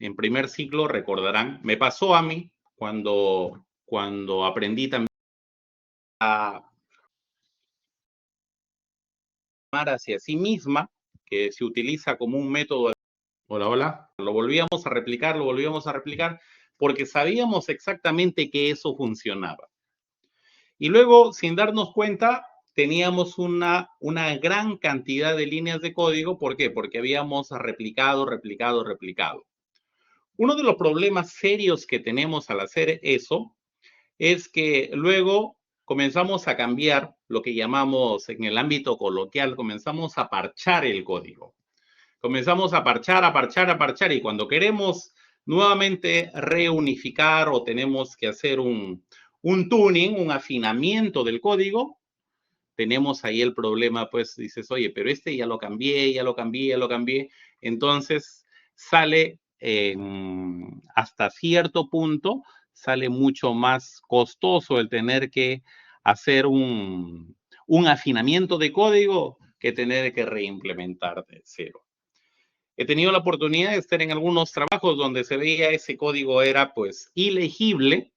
En primer ciclo, recordarán, me pasó a mí cuando aprendí también a hacia sí misma, que se utiliza como un método. Hola, hola. Lo volvíamos a replicar, porque sabíamos exactamente que eso funcionaba. Y luego, sin darnos cuenta, teníamos una gran cantidad de líneas de código. ¿Por qué? Porque habíamos replicado. Uno de los problemas serios que tenemos al hacer eso es que luego comenzamos a cambiar lo que llamamos en el ámbito coloquial, comenzamos a parchar el código. Comenzamos a parchar y cuando queremos nuevamente reunificar o tenemos que hacer un tuning, un afinamiento del código, tenemos ahí el problema, pues dices, oye, pero este ya lo cambié. Entonces sale hasta cierto punto, sale mucho más costoso el tener que hacer un afinamiento de código que tener que reimplementar de cero. He tenido la oportunidad de estar en algunos trabajos donde se veía ese código era pues ilegible.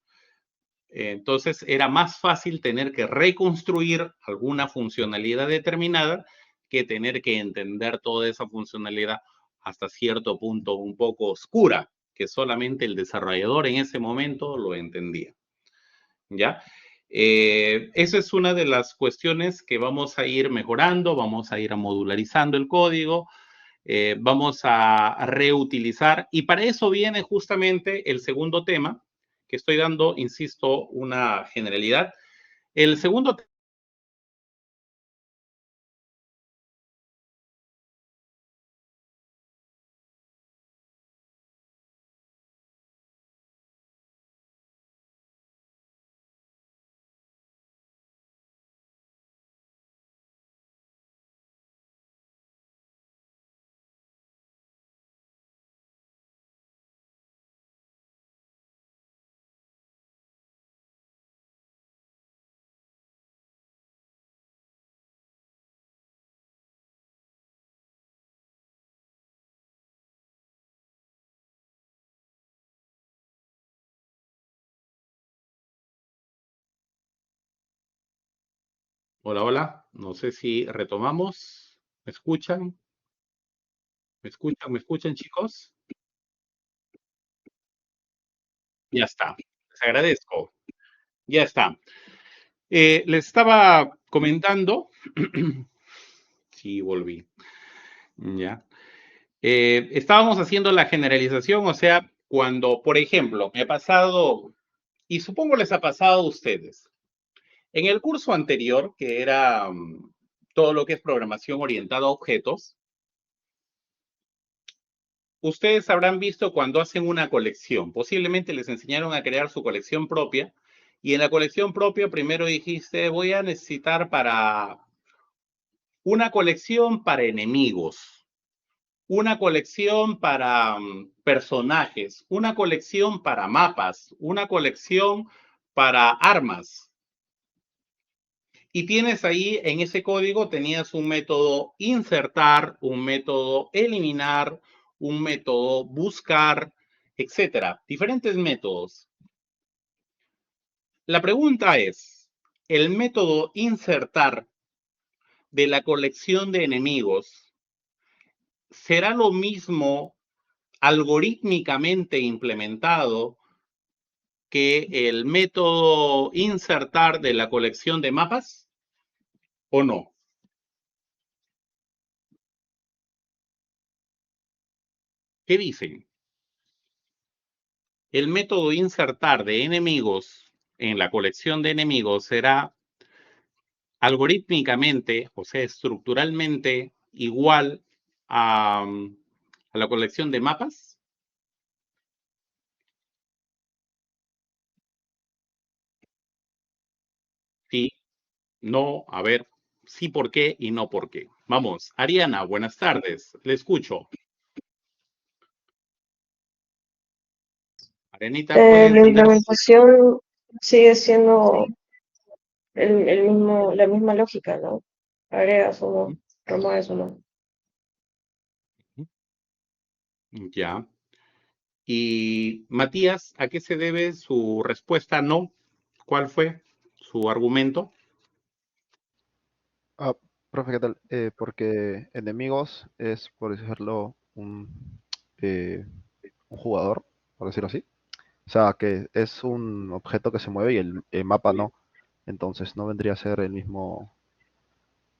Entonces era más fácil tener que reconstruir alguna funcionalidad determinada que tener que entender toda esa funcionalidad hasta cierto punto un poco oscura, que solamente el desarrollador en ese momento lo entendía. ¿Ya? Esa es una de las cuestiones que vamos a ir mejorando, vamos a ir modularizando el código, vamos a reutilizar, y para eso viene justamente el segundo tema, que estoy dando, insisto, una generalidad. El segundo tema. Hola, hola. No sé si retomamos. ¿Me escuchan? ¿Me escuchan, chicos? Ya está. Les agradezco. Ya está. Les estaba comentando. Sí, volví. Ya. Estábamos haciendo la generalización, o sea, cuando, por ejemplo, me ha pasado, y supongo les ha pasado a ustedes, en el curso anterior, que era todo lo que es programación orientada a objetos, ustedes habrán visto cuando hacen una colección, posiblemente les enseñaron a crear su colección propia, y en la colección propia primero dijiste, voy a necesitar para una colección para enemigos, una colección para personajes, una colección para mapas, una colección para armas. Y tienes ahí, en ese código, tenías un método insertar, un método eliminar, un método buscar, etcétera. Diferentes métodos. La pregunta es, ¿el método insertar de la colección de enemigos será lo mismo algorítmicamente implementado que el método insertar de la colección de mapas o no? ¿Qué dicen? El método insertar de enemigos en la colección de enemigos será algorítmicamente, o sea, estructuralmente igual a la colección de mapas. Sí, no, a ver, sí por qué y no por qué. Vamos, Ariana, buenas tardes, le escucho. Arenita, ¿puedes La tener? implementación sigue siendo la misma lógica, ¿no? Agregas uno, remueves uno. Ya. Y Matías, ¿a qué se debe su respuesta no? ¿Cuál fue su argumento? Ah, profe, ¿qué tal? Porque enemigos es, por decirlo, eh, un jugador, por decirlo así. O sea, que es un objeto que se mueve y el mapa no. Entonces no vendría a ser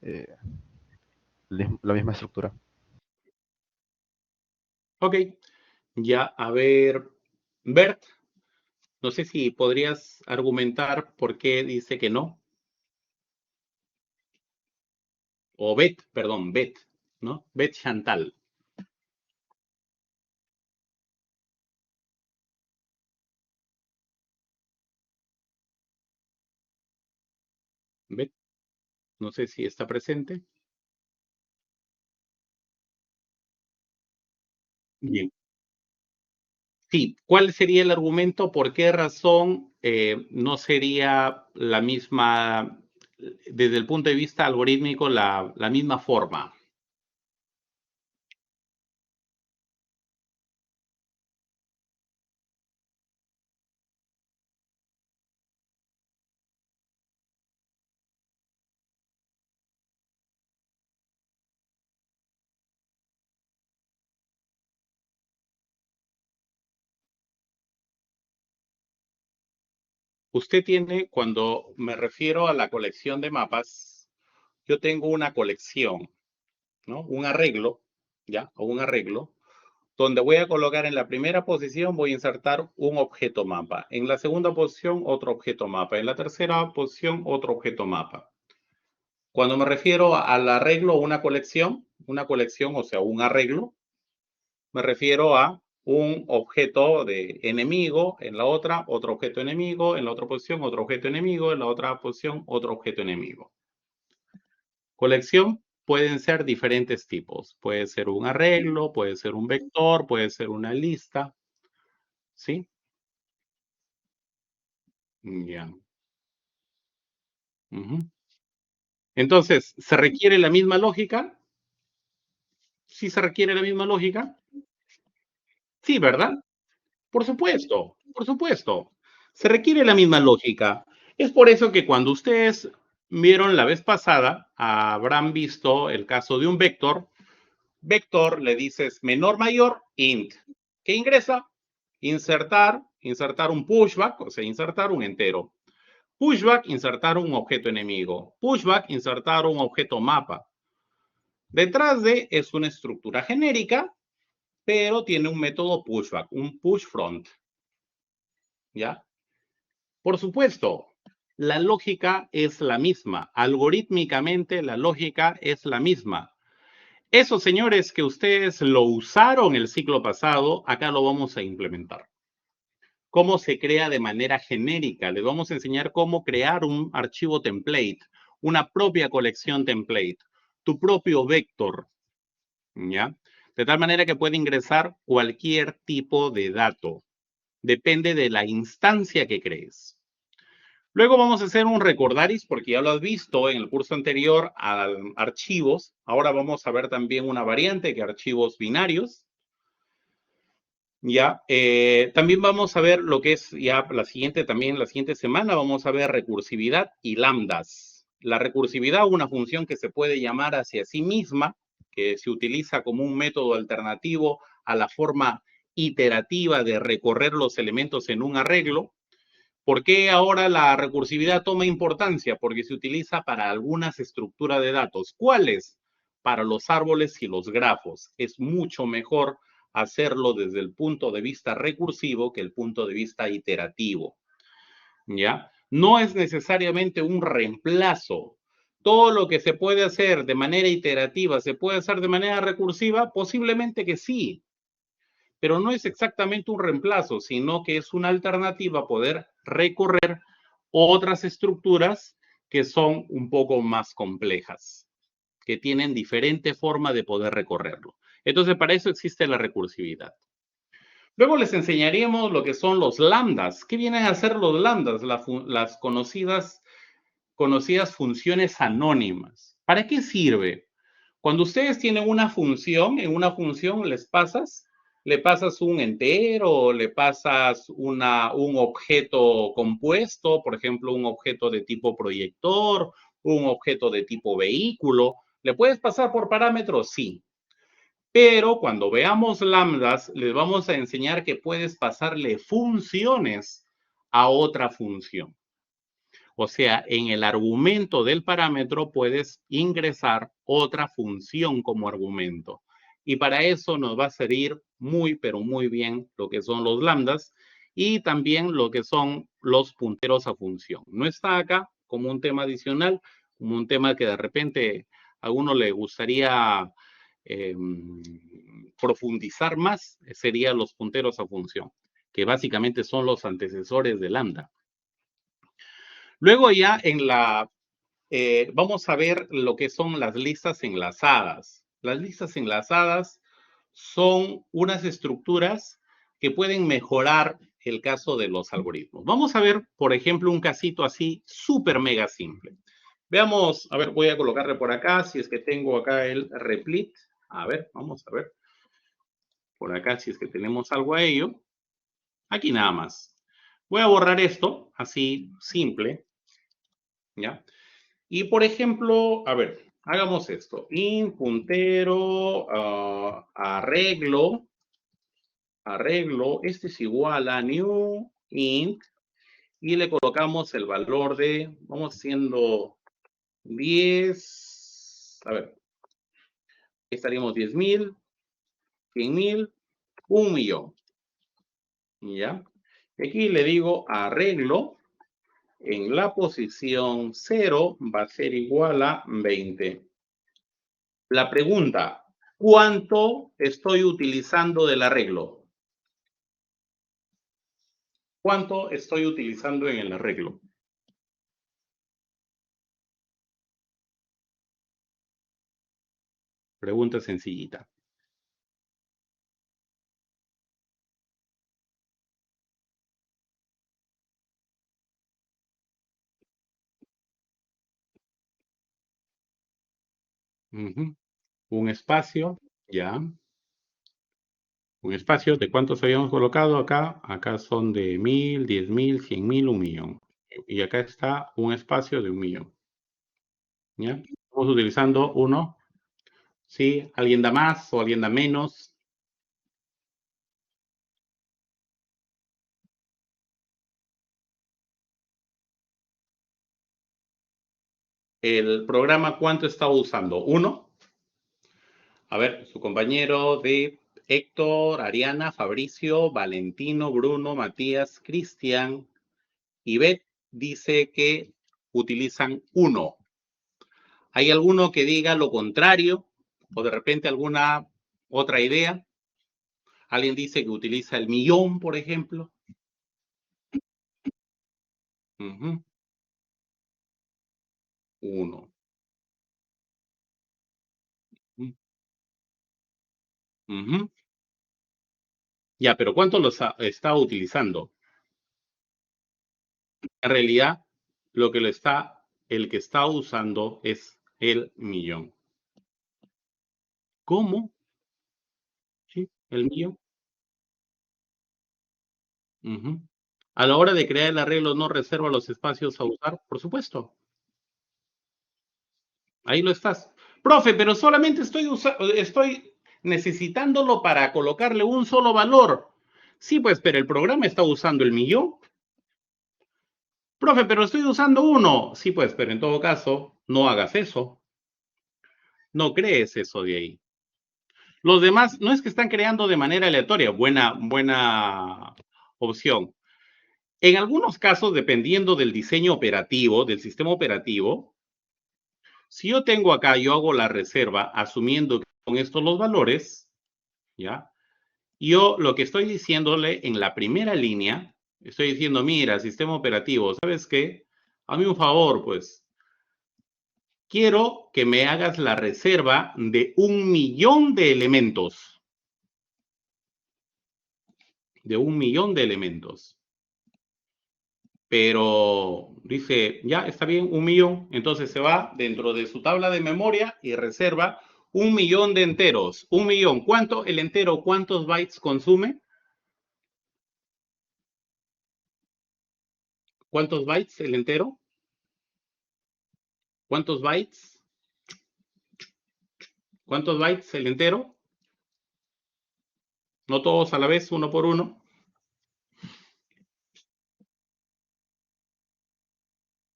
eh, la misma estructura. Ok, ya, a ver, Bert, no sé si podrías argumentar por qué dice que no. O Bet, perdón, Bet, ¿no? Bet Chantal. Bet, no sé si está presente. Bien. Sí, ¿cuál sería el argumento? ¿Por qué razón no sería la misma, desde el punto de vista algorítmico, la misma forma? Usted tiene, cuando me refiero a la colección de mapas, yo tengo una colección, ¿no? Un arreglo, ¿ya? O un arreglo, donde voy a colocar en la primera posición, voy a insertar un objeto mapa. En la segunda posición, otro objeto mapa. En la tercera posición, otro objeto mapa. Cuando me refiero al arreglo o una colección, o sea, un arreglo, me refiero a un objeto de enemigo, en la otra, otro objeto enemigo, en la otra posición, otro objeto enemigo, en la otra posición, otro objeto enemigo. Colección pueden ser diferentes tipos. Puede ser un arreglo, puede ser un vector, puede ser una lista, ¿sí? Ya. Ujú. Entonces, ¿se requiere la misma lógica? ¿Sí se requiere la misma lógica? Sí, ¿verdad? Por supuesto, por supuesto. Se requiere la misma lógica. Es por eso que cuando ustedes vieron la vez pasada, habrán visto el caso de un vector. Vector le dices menor mayor int. ¿Qué ingresa? Insertar un pushback, o sea, insertar un entero. Pushback, insertar un objeto enemigo. Pushback, insertar un objeto mapa. Detrás de es una estructura genérica, pero tiene un método pushback, un push front. ¿Ya? Por supuesto, la lógica es la misma. Algorítmicamente, la lógica es la misma. Esos señores que ustedes lo usaron el ciclo pasado, acá lo vamos a implementar. ¿Cómo se crea de manera genérica? Les vamos a enseñar cómo crear un archivo template, una propia colección template, tu propio vector, ¿ya? De tal manera que puede ingresar cualquier tipo de dato. Depende de la instancia que crees. Luego vamos a hacer un recordaris, porque ya lo has visto en el curso anterior, a archivos. Ahora vamos a ver también una variante que archivos binarios. Ya, también vamos a ver lo que es ya la siguiente semana, vamos a ver recursividad y lambdas. La recursividad, una función que se puede llamar hacia sí misma, que se utiliza como un método alternativo a la forma iterativa de recorrer los elementos en un arreglo. ¿Por qué ahora la recursividad toma importancia? Porque se utiliza para algunas estructuras de datos. ¿Cuáles? Para los árboles y los grafos. Es mucho mejor hacerlo desde el punto de vista recursivo que el punto de vista iterativo. ¿Ya? No es necesariamente un reemplazo. Todo lo que se puede hacer de manera iterativa, ¿se puede hacer de manera recursiva? Posiblemente que sí, pero no es exactamente un reemplazo, sino que es una alternativa a poder recorrer otras estructuras que son un poco más complejas, que tienen diferente forma de poder recorrerlo. Entonces, para eso existe la recursividad. Luego les enseñaríamos lo que son los lambdas. ¿Qué vienen a ser los lambdas? Las conocidas funciones anónimas. ¿Para qué sirve? Cuando ustedes tienen una función, en una función les pasas le pasas un entero, le pasas un objeto compuesto, por ejemplo, un objeto de tipo proyector, un objeto de tipo vehículo. ¿Le puedes pasar por parámetros? Sí. Pero cuando veamos lambdas, les vamos a enseñar que puedes pasarle funciones a otra función. O sea, en el argumento del parámetro puedes ingresar otra función como argumento. Y para eso nos va a servir muy, pero muy bien lo que son los lambdas y también lo que son los punteros a función. No está acá como un tema adicional, como un tema que de repente a uno le gustaría profundizar más, serían los punteros a función, que básicamente son los antecesores de lambda. Luego ya vamos a ver lo que son las listas enlazadas. Las listas enlazadas son unas estructuras que pueden mejorar el caso de los algoritmos. Vamos a ver, por ejemplo, un casito así súper mega simple. Veamos, a ver, voy a colocarle por acá, si es que tengo acá el replit. A ver, vamos a ver. Por acá, si es que tenemos algo a ello. Aquí nada más. Voy a borrar esto, así simple. ¿Ya? Y por ejemplo, a ver, hagamos esto. Int puntero arreglo. Este es igual a new int. Y le colocamos el valor de, vamos haciendo 10. A ver, estaríamos 10.000, 100.000, 1.000.000. ¿Ya? Y aquí le digo arreglo. En la posición 0 va a ser igual a 20. La pregunta, ¿cuánto estoy utilizando del arreglo? ¿Cuánto estoy utilizando en el arreglo? Pregunta sencillita. Un espacio, ya. Un espacio, ¿de cuántos habíamos colocado acá? Acá son de 1.000, 10.000, 100.000, 1.000.000. Y acá está un espacio de 1.000.000. ¿Ya? Estamos utilizando uno. ¿Sí? ¿Alguien da más o alguien da menos? ¿El programa cuánto está usando? ¿1? A ver, su compañero de Héctor, Ariana, Fabricio, Valentino, Bruno, Matías, Cristian y Beth dice que utilizan 1. ¿Hay alguno que diga lo contrario? ¿O de repente alguna otra idea? ¿Alguien dice que utiliza el 1.000.000, por ejemplo? 1. Ya, pero ¿cuánto lo está utilizando? En realidad, el que está usando es el 1.000.000. ¿Cómo? Sí, el 1.000.000. A la hora de crear el arreglo, no reserva los espacios a usar, por supuesto. Ahí lo estás. Profe, pero solamente estoy necesitándolo para colocarle un solo valor. Sí, pues, pero el programa está usando el 1.000.000. Profe, pero estoy usando 1. Sí, pues, pero en todo caso, no hagas eso. No crees eso de ahí. Los demás no es que están creando de manera aleatoria. Buena opción. En algunos casos, dependiendo del diseño operativo, del sistema operativo, si yo tengo acá, yo hago la reserva asumiendo que son estos los valores, ¿ya? Yo lo que estoy diciéndole en la primera línea, estoy diciendo, mira, sistema operativo, ¿sabes qué? Hazme un favor, pues. Quiero que me hagas la reserva de 1.000.000 de elementos. De 1.000.000 de elementos. Pero dice, ya está bien, 1.000.000. Entonces se va dentro de su tabla de memoria y reserva 1 millón de enteros. 1 millón. ¿Cuánto el entero? ¿Cuántos bytes consume? ¿Cuántos bytes el entero? ¿Cuántos bytes? ¿Cuántos bytes el entero? No todos a la vez, uno por uno.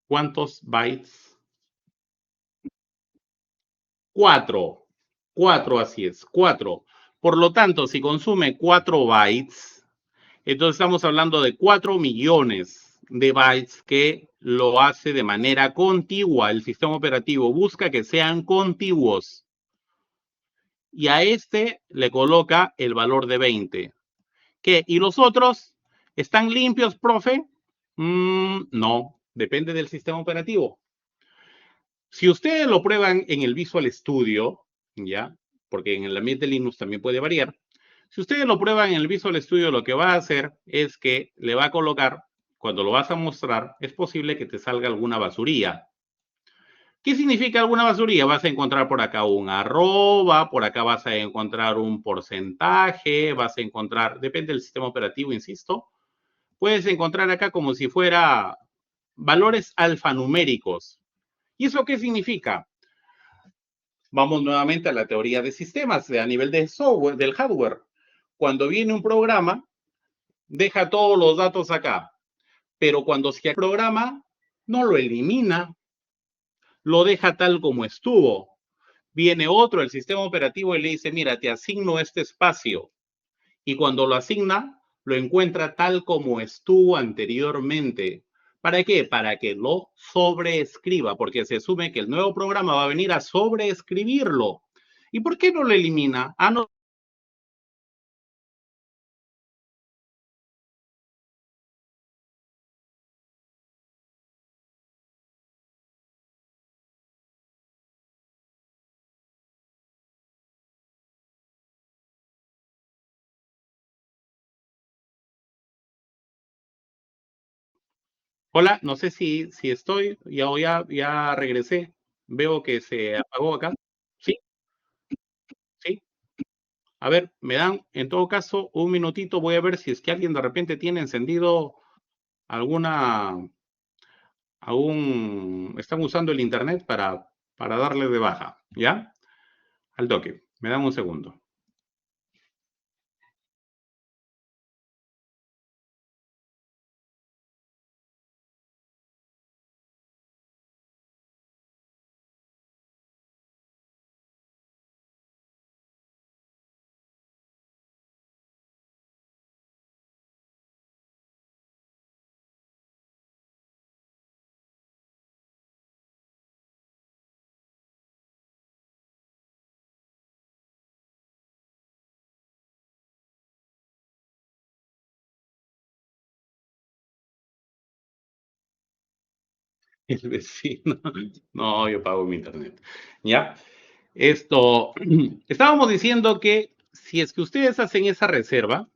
¿Cuántos bytes? 4. 4, así es, 4. Por lo tanto, si consume 4 bytes, entonces estamos hablando de 4 millones de bytes que lo hace de manera contigua. El sistema operativo busca que sean contiguos. Y a este le coloca el valor de 20. ¿Qué? ¿Y los otros están limpios, profe? No, depende del sistema operativo. Si ustedes lo prueban en el Visual Studio, ¿ya? Porque en el ambiente Linux también puede variar. Si ustedes lo prueban en el Visual Studio, lo que va a hacer es que le va a colocar, cuando lo vas a mostrar, es posible que te salga alguna basurilla. ¿Qué significa alguna basurilla? Vas a encontrar por acá un arroba, por acá vas a encontrar un porcentaje, vas a encontrar, depende del sistema operativo, insisto, puedes encontrar acá como si fuera valores alfanuméricos. ¿Y eso qué significa? Vamos nuevamente a la teoría de sistemas a nivel de software, del hardware. Cuando viene un programa, deja todos los datos acá, pero cuando se programa, no lo elimina, lo deja tal como estuvo. Viene otro, el sistema operativo, y le dice, mira, te asigno este espacio. Y cuando lo asigna, lo encuentra tal como estuvo anteriormente. ¿Para qué? Para que lo sobreescriba, porque se asume que el nuevo programa va a venir a sobreescribirlo. ¿Y por qué no lo elimina? Ah, no. Hola, no sé si estoy, ya regresé. Veo que se apagó acá. Sí, sí. A ver, me dan, en todo caso, un minutito. Voy a ver si es que alguien de repente tiene encendido alguna, están usando el internet para darle de baja, ¿ya? Al toque. Me dan un segundo. El vecino. No, yo pago mi internet. ¿Ya? Esto, estábamos diciendo que si es que ustedes hacen esa reserva,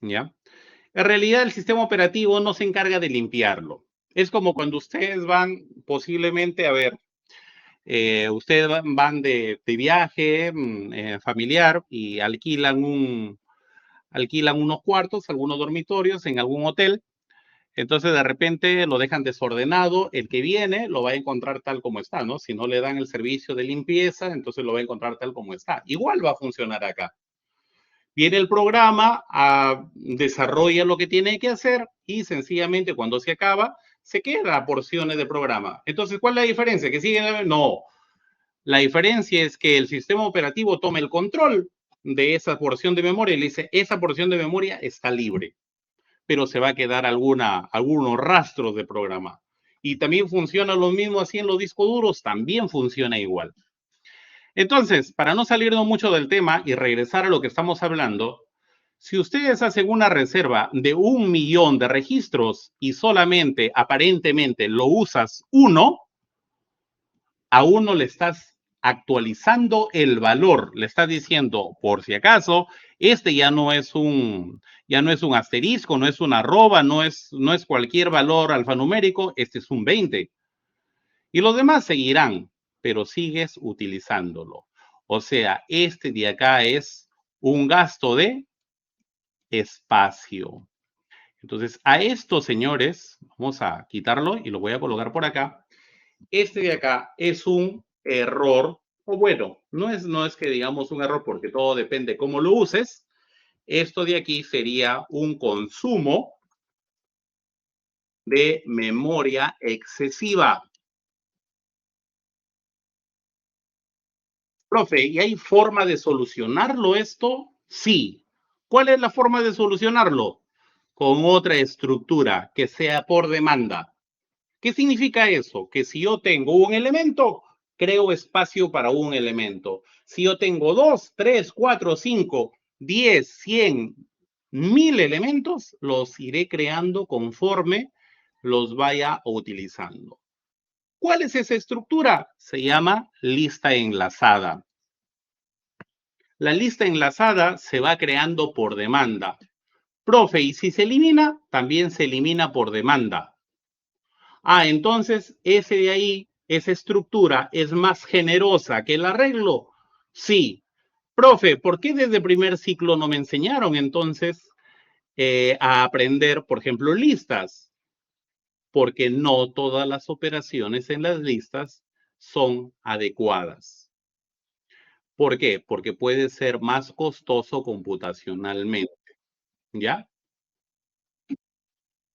¿ya? En realidad el sistema operativo no se encarga de limpiarlo. Es como cuando ustedes van posiblemente, a ver, ustedes van de viaje familiar y alquilan unos cuartos, algunos dormitorios en algún hotel. Entonces de repente lo dejan desordenado, el que viene lo va a encontrar tal como está, ¿no? Si no le dan el servicio de limpieza, entonces lo va a encontrar tal como está. Igual va a funcionar acá. Viene el programa, desarrolla lo que tiene que hacer y sencillamente cuando se acaba, se queda porciones de programa. Entonces, ¿cuál es la diferencia? ¿Que sigue? No. La diferencia es que el sistema operativo toma el control de esa porción de memoria y le dice, esa porción de memoria está libre, pero se va a quedar algunos rastros de programa. Y también funciona lo mismo así en los discos duros, también funciona igual. Entonces, para no salirnos mucho del tema y regresar a lo que estamos hablando, si ustedes hacen una reserva de 1 millón de registros y solamente aparentemente lo usas uno, a uno le estás actualizando el valor, le estás diciendo, por si acaso, este ya no es un asterisco, no es una arroba, no es cualquier valor alfanumérico, este es un 20. Y los demás seguirán, pero sigues utilizándolo. O sea, este de acá es un gasto de espacio. Entonces, a esto, señores, vamos a quitarlo y lo voy a colocar por acá. Este de acá es un error, o bueno, no es que digamos un error porque todo depende cómo lo uses. Esto de aquí sería un consumo de memoria excesiva. Profe, ¿y hay forma de solucionarlo esto? Sí. ¿Cuál es la forma de solucionarlo? Con otra estructura que sea por demanda. ¿Qué significa eso? Que si yo tengo un elemento, creo espacio para un elemento. Si yo tengo 2, 3, 4, 5, 10, 100, 1000 elementos, los iré creando conforme los vaya utilizando. ¿Cuál es esa estructura? Se llama lista enlazada. La lista enlazada se va creando por demanda. Profe, y si se elimina, también se elimina por demanda. Ah, entonces ese de ahí, esa estructura es más generosa que el arreglo. Sí. Profe, ¿por qué desde primer ciclo no me enseñaron entonces a aprender, por ejemplo, listas? Porque no todas las operaciones en las listas son adecuadas. ¿Por qué? Porque puede ser más costoso computacionalmente. ¿Ya?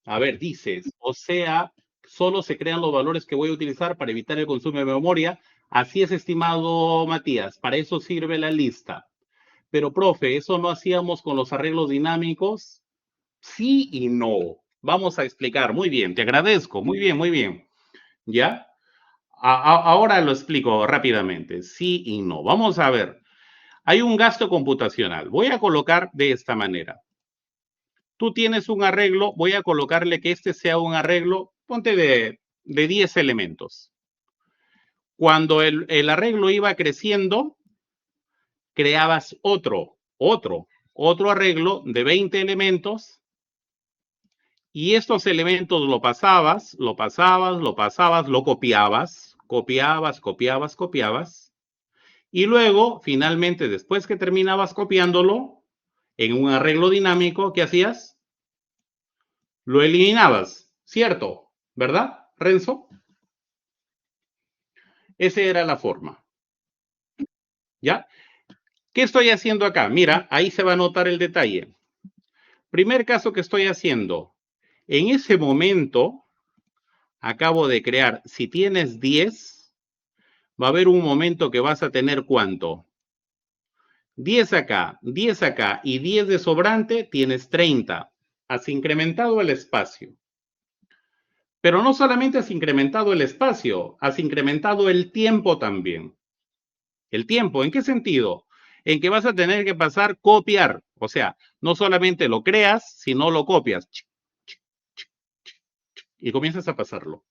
A ver, dices, o sea, solo se crean los valores que voy a utilizar para evitar el consumo de memoria. Así es, estimado Matías, para eso sirve la lista. Pero, profe, ¿eso no hacíamos con los arreglos dinámicos? Sí y no. Vamos a explicar. Muy bien, te agradezco. Muy bien, muy bien. ¿Ya? Ahora lo explico rápidamente. Sí y no. Vamos a ver. Hay un gasto computacional. Voy a colocar de esta manera. Tú tienes un arreglo, voy a colocarle que este sea un arreglo, ponte de 10 elementos. Cuando el arreglo iba creciendo, creabas otro arreglo de 20 elementos y estos elementos lo pasabas, lo copiabas. Y luego, finalmente, después que terminabas copiándolo, en un arreglo dinámico, ¿qué hacías? Lo eliminabas, ¿cierto? ¿Verdad, Renzo? Esa era la forma. ¿Ya? ¿Qué estoy haciendo acá? Mira, ahí se va a notar el detalle. Primer caso que estoy haciendo. En ese momento, acabo de crear, si tienes 10, va a haber un momento que vas a tener ¿cuánto? 10 acá y 10 de sobrante, tienes 30. Has incrementado el espacio. Pero no solamente has incrementado el espacio, has incrementado el tiempo también. El tiempo, ¿en qué sentido? En que vas a tener que pasar copiar. O sea, no solamente lo creas, sino lo copias. Y comienzas a pasarlo.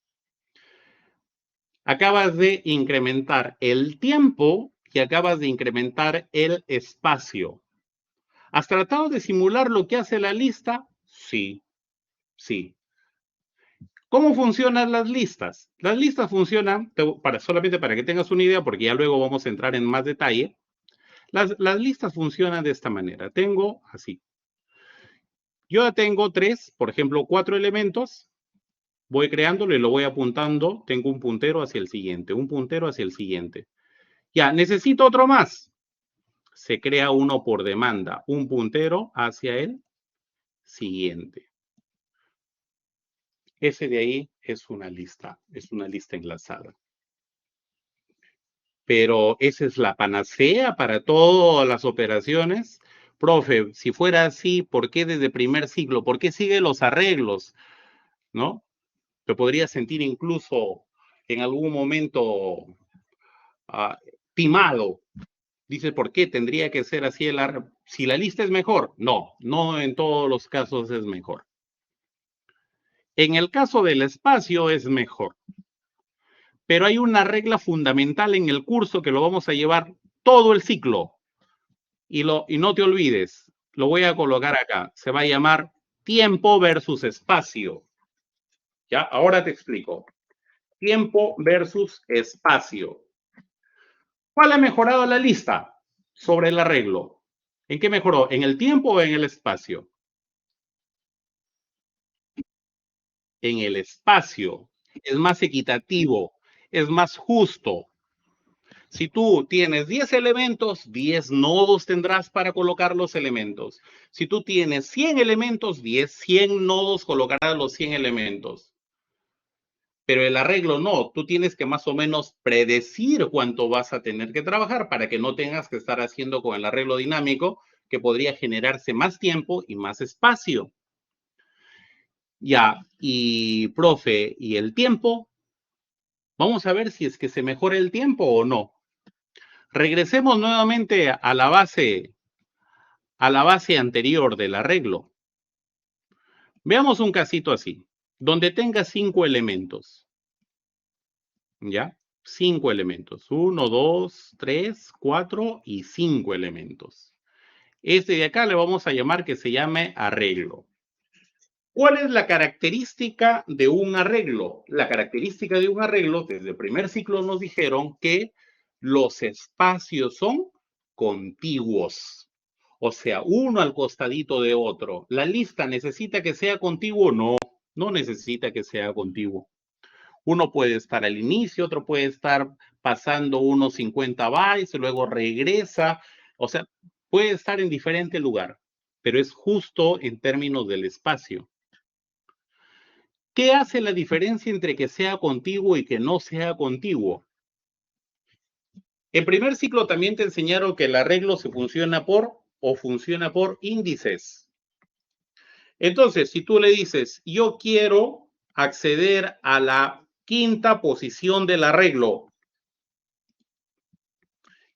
Acabas de incrementar el tiempo y acabas de incrementar el espacio. ¿Has tratado de simular lo que hace la lista? Sí, sí. ¿Cómo funcionan las listas? Las listas funcionan, solamente para que tengas una idea, porque ya luego vamos a entrar en más detalle. Las listas funcionan de esta manera. Tengo así. Yo tengo 3, por ejemplo, 4 elementos. Voy creándolo y lo voy apuntando. Tengo un puntero hacia el siguiente, un puntero hacia el siguiente. Ya, necesito otro más. Se crea uno por demanda, un puntero hacia el siguiente. Ese de ahí es una lista enlazada. Pero esa es la panacea para todas las operaciones. Profe, si fuera así, ¿por qué desde primer siglo? ¿Por qué sigue los arreglos? ¿No? Te podría sentir incluso en algún momento timado. Dice, ¿por qué tendría que ser así el arreglo? Si la lista es mejor. No, no en todos los casos es mejor. En el caso del espacio es mejor. Pero hay una regla fundamental en el curso que lo vamos a llevar todo el ciclo. Y no te olvides, lo voy a colocar acá. Se va a llamar tiempo versus espacio. ¿Ya? Ahora te explico. Tiempo versus espacio. ¿Cuál ha mejorado la lista sobre el arreglo? ¿En qué mejoró? ¿En el tiempo o en el espacio? En el espacio. Es más equitativo, es más justo. Si tú tienes 10 elementos, 10 nodos tendrás para colocar los elementos. Si tú tienes 100 elementos, 100 nodos colocarás los 100 elementos. Pero el arreglo no, tú tienes que más o menos predecir cuánto vas a tener que trabajar para que no tengas que estar haciendo con el arreglo dinámico, que podría generarse más tiempo y más espacio. Ya, y profe, ¿y el tiempo? Vamos a ver si es que se mejora el tiempo o no. Regresemos nuevamente a la base anterior del arreglo. Veamos un casito así, donde tenga 5 elementos. ¿Ya? 5 elementos. 1, 2, 3, 4 y 5 elementos. Este de acá le vamos a llamar que se llame arreglo. ¿Cuál es la característica de un arreglo? La característica de un arreglo, desde el primer ciclo nos dijeron que los espacios son contiguos. O sea, uno al costadito de otro. ¿La lista necesita que sea contiguo? No, no necesita que sea contiguo. Uno puede estar al inicio, otro puede estar pasando unos 50 bytes, luego regresa. O sea, puede estar en diferente lugar, pero es justo en términos del espacio. ¿Qué hace la diferencia entre que sea contiguo y que no sea contiguo? En primer ciclo también te enseñaron que el arreglo se funciona por índices. Entonces, si tú le dices, yo quiero acceder a la quinta posición del arreglo.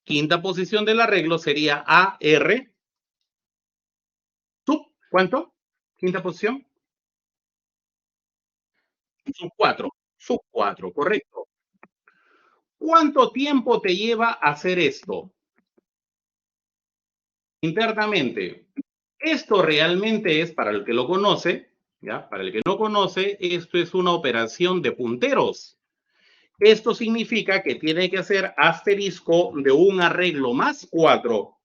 Quinta posición del arreglo sería AR. ¿Sub cuánto? Quinta posición. Sub 4. Sub 4, correcto. ¿Cuánto tiempo te lleva hacer esto? Internamente. Esto realmente es, para el que lo conoce, ¿ya? Para el que no conoce, esto es una operación de punteros. Esto significa que tiene que hacer asterisco de un arreglo más 4.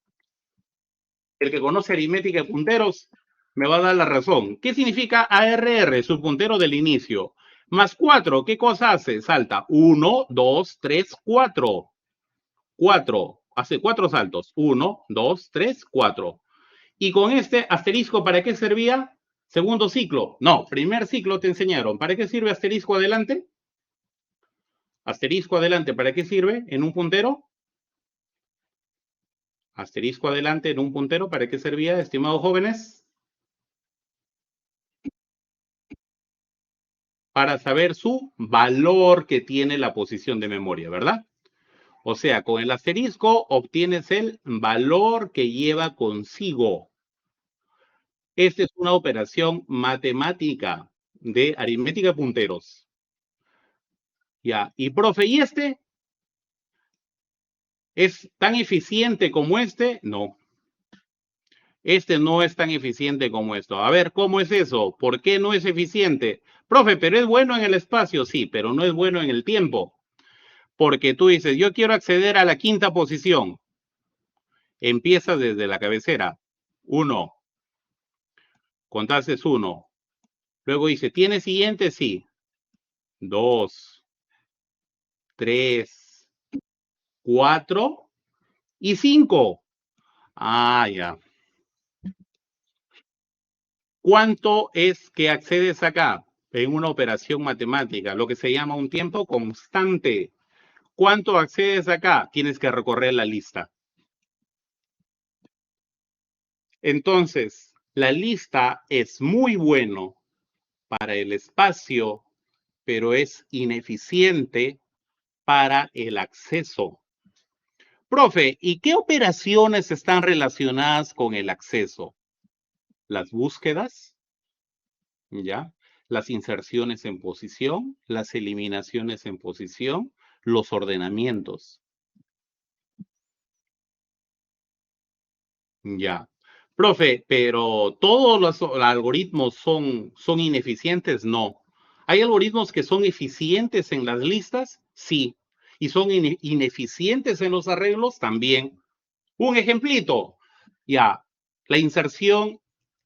El que conoce aritmética de punteros me va a dar la razón. ¿Qué significa ARR? Su puntero del inicio. Más 4, ¿qué cosa hace? Salta 1, 2, 3, 4. 4. Hace 4 saltos. 1, 2, 3, 4. Y con este asterisco, ¿para qué servía? Segundo ciclo. No, primer ciclo te enseñaron. ¿Para qué sirve asterisco adelante? Asterisco adelante, ¿para qué sirve en un puntero? Asterisco adelante en un puntero, ¿para qué servía, estimados jóvenes? Para saber su valor que tiene la posición de memoria, ¿verdad? O sea, con el asterisco obtienes el valor que lleva consigo. Esta es una operación matemática de aritmética de punteros. Ya, y profe, ¿y este? ¿Es tan eficiente como este? No. Este no es tan eficiente como esto. A ver, ¿cómo es eso? ¿Por qué no es eficiente? Profe, pero es bueno en el espacio, sí, pero no es bueno en el tiempo. Porque tú dices, yo quiero acceder a la quinta posición. Empiezas desde la cabecera. 1. Contaste 1. Luego dice, ¿tiene siguiente? Sí. 2, 3, 4 y 5. Ah, ya. ¿Cuánto es que accedes acá? En una operación matemática, lo que se llama un tiempo constante. ¿Cuánto accedes acá? Tienes que recorrer la lista. Entonces, la lista es muy bueno para el espacio, pero es ineficiente para el acceso. Profe, ¿y qué operaciones están relacionadas con el acceso? Las búsquedas, ¿ya? Las inserciones en posición, las eliminaciones en posición, los ordenamientos. Ya. Profe, pero ¿todos los algoritmos son ineficientes? No. ¿Hay algoritmos que son eficientes en las listas? Sí. y son ineficientes en los arreglos también. Un ejemplito, ya, la inserción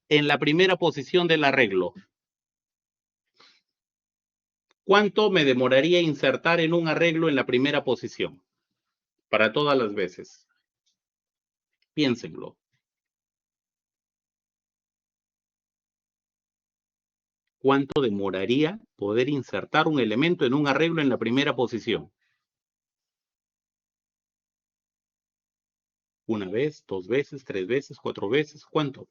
en la primera posición del arreglo. ¿Cuánto me demoraría insertar en un arreglo en la primera posición? Para todas las veces. Piénsenlo. ¿Cuánto demoraría poder insertar un elemento en un arreglo en la primera posición? ¿Una vez, dos veces, tres veces, cuatro veces? ¿Cuánto?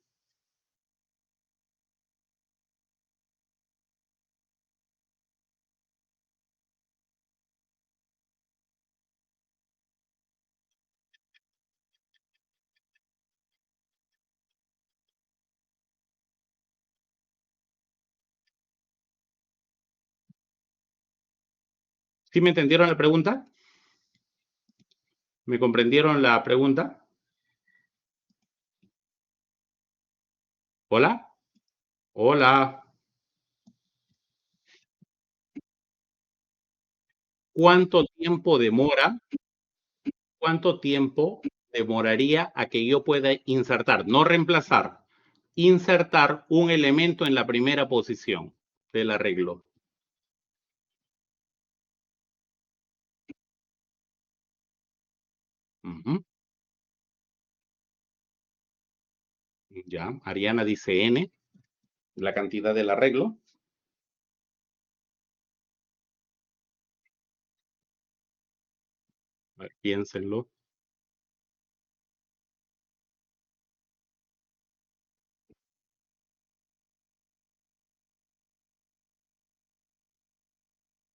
¿Sí me entendieron la pregunta? ¿Me comprendieron la pregunta? ¿Hola? Hola. ¿Cuánto tiempo demora? ¿Cuánto tiempo demoraría a que yo pueda insertar, no reemplazar, insertar un elemento en la primera posición del arreglo? Ujú. Ya, Ariana dice N, la cantidad del arreglo. A ver, piénsenlo.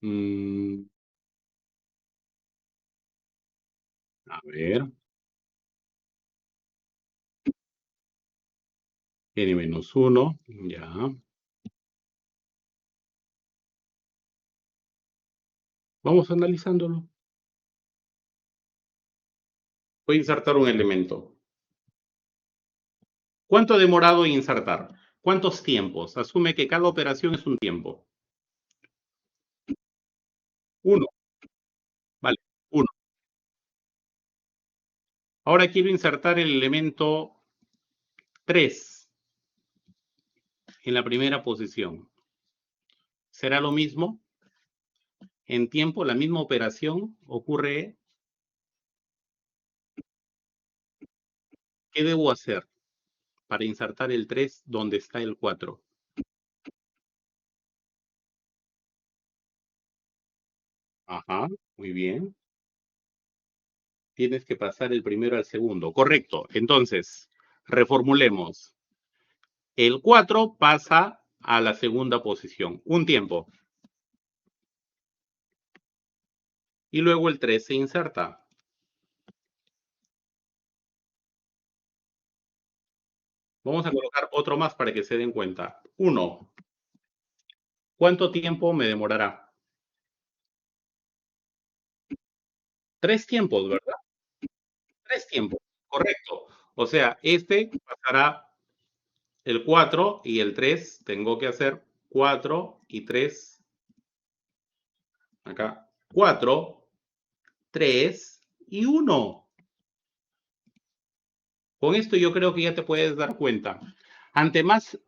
Mm, a ver, N-1, ya. Vamos analizándolo. Voy a insertar un elemento. ¿Cuánto ha demorado en insertar? ¿Cuántos tiempos? Asume que cada operación es un tiempo. Uno, vale, uno. Ahora quiero insertar el elemento 3 en la primera posición. ¿Será lo mismo? En tiempo, la misma operación ocurre. ¿Qué debo hacer para insertar el 3 donde está el 4? Ajá, muy bien. Tienes que pasar el primero al segundo. Correcto. Entonces, reformulemos. El 4 pasa a la segunda posición. Un tiempo. Y luego el 3 se inserta. Vamos a colocar otro más para que se den cuenta. 1. ¿Cuánto tiempo me demorará? 3 tiempos, ¿verdad? 3 tiempos. Correcto. O sea, este pasará el 4 y el 3. Tengo que hacer 4 y 3. Acá. 4, 3 y 1. Con esto yo creo que ya te puedes dar cuenta. Ante más,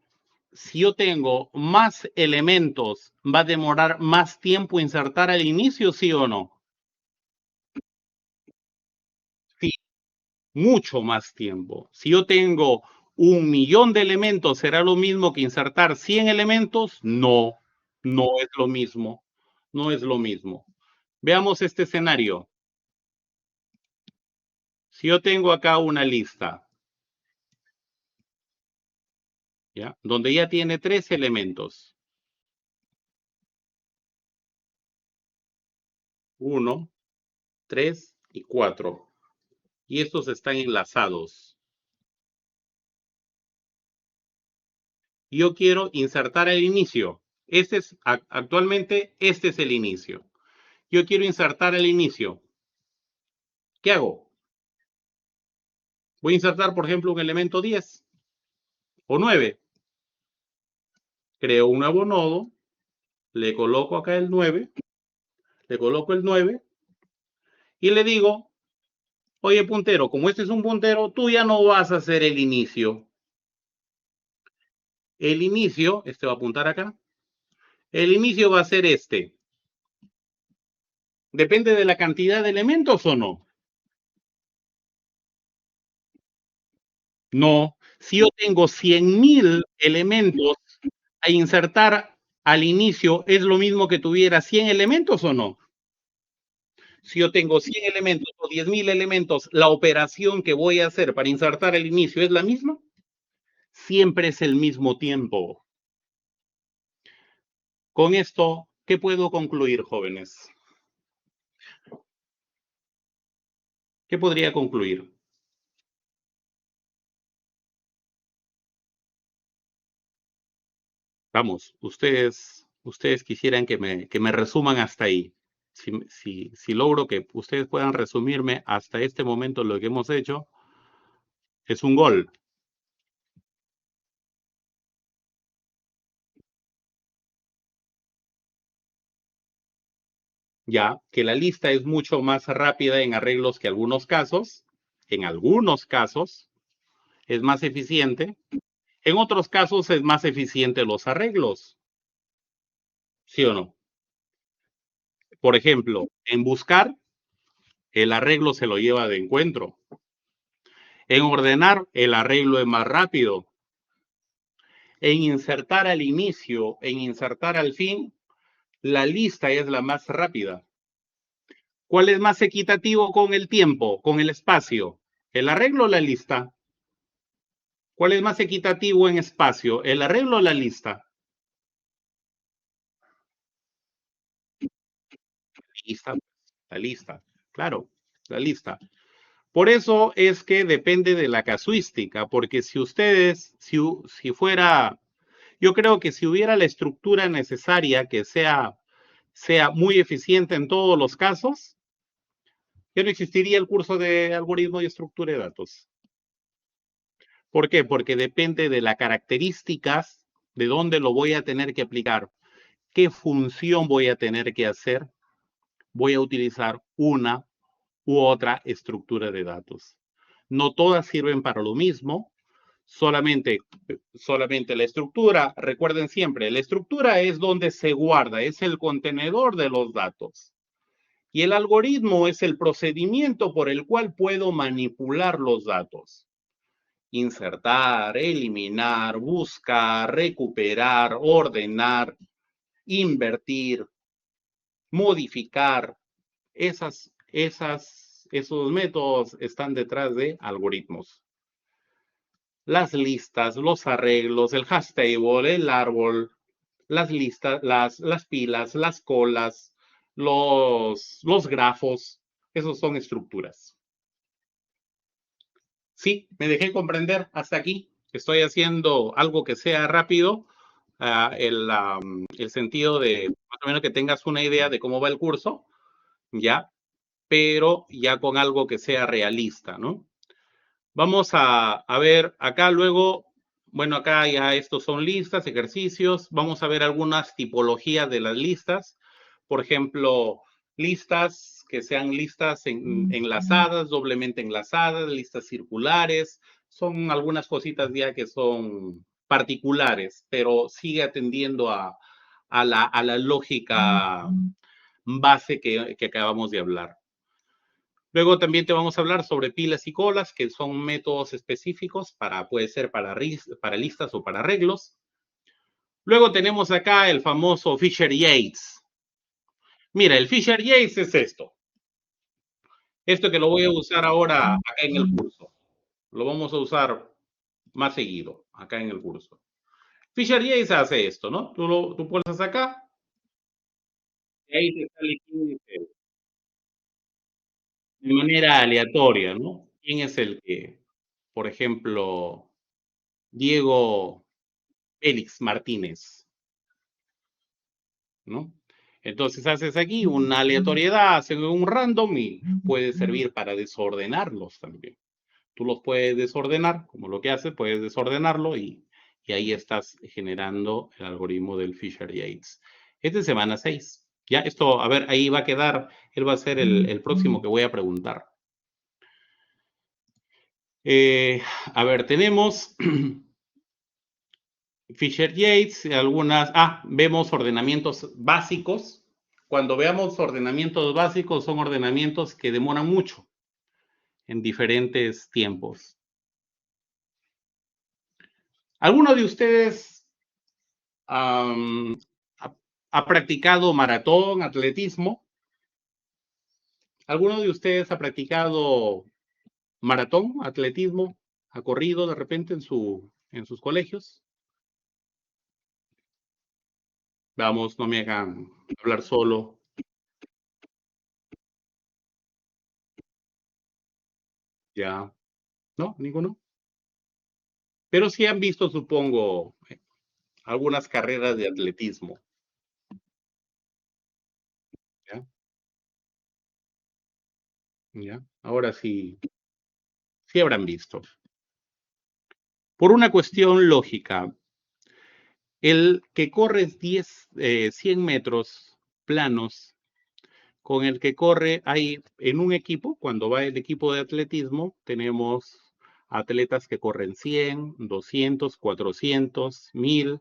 si yo tengo más elementos, ¿va a demorar más tiempo insertar al inicio, sí o no? Sí, mucho más tiempo. Si yo tengo 1.000.000 de elementos, ¿será lo mismo que insertar 100 elementos? No, no es lo mismo. No es lo mismo. Veamos este escenario. Si yo tengo acá una lista, ¿ya? Donde ya tiene 3 elementos. 1, 3 y 4. Y estos están enlazados. Yo quiero insertar el inicio. Actualmente, este es el inicio. Yo quiero insertar el inicio. ¿Qué hago? Voy a insertar, por ejemplo, un elemento 10 o 9. Creo un nuevo nodo, le coloco acá el 9, le coloco el 9 y le digo, oye puntero, como este es un puntero, tú ya no vas a hacer el inicio. El inicio, este va a apuntar acá, el inicio va a ser este. ¿Depende de la cantidad de elementos o no? No. Si yo tengo 100.000 elementos a insertar al inicio, ¿es lo mismo que tuviera 100 elementos o no? Si yo tengo 100 elementos o 10.000 elementos, ¿la operación que voy a hacer para insertar el inicio es la misma? Siempre es el mismo tiempo. Con esto, ¿qué puedo concluir, jóvenes? ¿Qué podría concluir? Vamos, ustedes quisieran que me resuman hasta ahí. Si logro que ustedes puedan resumirme hasta este momento lo que hemos hecho, es un gol. Ya que la lista es mucho más rápida en arreglos que en algunos casos es más eficiente, en otros casos es más eficiente los arreglos, ¿sí o no? Por ejemplo, en buscar, el arreglo se lo lleva de encuentro. En ordenar, el arreglo es más rápido. En insertar al inicio, en insertar al fin, la lista es la más rápida. ¿Cuál es más equitativo con el tiempo, con el espacio? ¿El arreglo o la lista? ¿Cuál es más equitativo en espacio, el arreglo o la lista? Lista, la lista, claro, la lista. Por eso es que depende de la casuística, porque si ustedes, si fuera, yo creo que si hubiera la estructura necesaria que sea muy eficiente en todos los casos, ya no existiría el curso de algoritmo y estructura de datos. ¿Por qué? Porque depende de las características de dónde lo voy a tener que aplicar, qué función voy a tener que hacer, voy a utilizar una u otra estructura de datos. No todas sirven para lo mismo, solamente la estructura, recuerden siempre, la estructura es donde se guarda, es el contenedor de los datos. Y el algoritmo es el procedimiento por el cual puedo manipular los datos. Insertar, eliminar, buscar, recuperar, ordenar, invertir, modificar. Esos métodos están detrás de algoritmos. Las listas, los arreglos, el hash table, el árbol, las listas, las pilas, las colas, los grafos, esos son estructuras. Sí, me dejé comprender hasta aquí. Estoy haciendo algo que sea rápido, el sentido de más o menos que tengas una idea de cómo va el curso, ya, pero ya con algo que sea realista, ¿no? Vamos a ver acá luego, bueno, acá ya estos son listas, ejercicios. Vamos a ver algunas tipologías de las listas. Por ejemplo, listas que sean listas enlazadas, doblemente enlazadas, listas circulares. Son algunas cositas ya que son particulares, pero sigue atendiendo a la lógica base que acabamos de hablar. Luego también te vamos a hablar sobre pilas y colas, que son métodos específicos puede ser para listas o para arreglos. Luego tenemos acá el famoso Fisher-Yates. Mira, el Fisher-Yates es esto. Esto que lo voy a usar ahora acá en el curso. Lo vamos a usar más seguido acá en el curso. Fisher-Yates hace esto, ¿no? Tú pulsas acá y ahí te sale de manera aleatoria, ¿no? ¿Quién es el que, por ejemplo, Diego Félix Martínez, ¿no? Entonces haces aquí una aleatoriedad, haces un random y puede servir para desordenarlos también. Tú los puedes desordenar, como lo que haces, puedes desordenarlo y ahí estás generando el algoritmo del Fisher-Yates. Este es semana 6. Ya, esto, a ver, ahí va a quedar, él va a ser el próximo que voy a preguntar. A ver, tenemos Fisher Yates, algunas, vemos ordenamientos básicos. Cuando veamos ordenamientos básicos, son ordenamientos que demoran mucho en diferentes tiempos. ¿Alguno de ustedes ha practicado maratón, atletismo? ¿Alguno de ustedes ha practicado maratón, atletismo, ha corrido de repente en sus colegios? Vamos, no me hagan hablar solo. Ya, ¿no? ¿Ninguno? Pero sí han visto, supongo, algunas carreras de atletismo. ¿Ya? ¿Ya? Ahora sí, sí habrán visto. Por una cuestión lógica, el que corres 100 metros planos con el que corre, hay en un equipo, cuando va el equipo de atletismo, tenemos atletas que corren 100, 200, 400, 1000,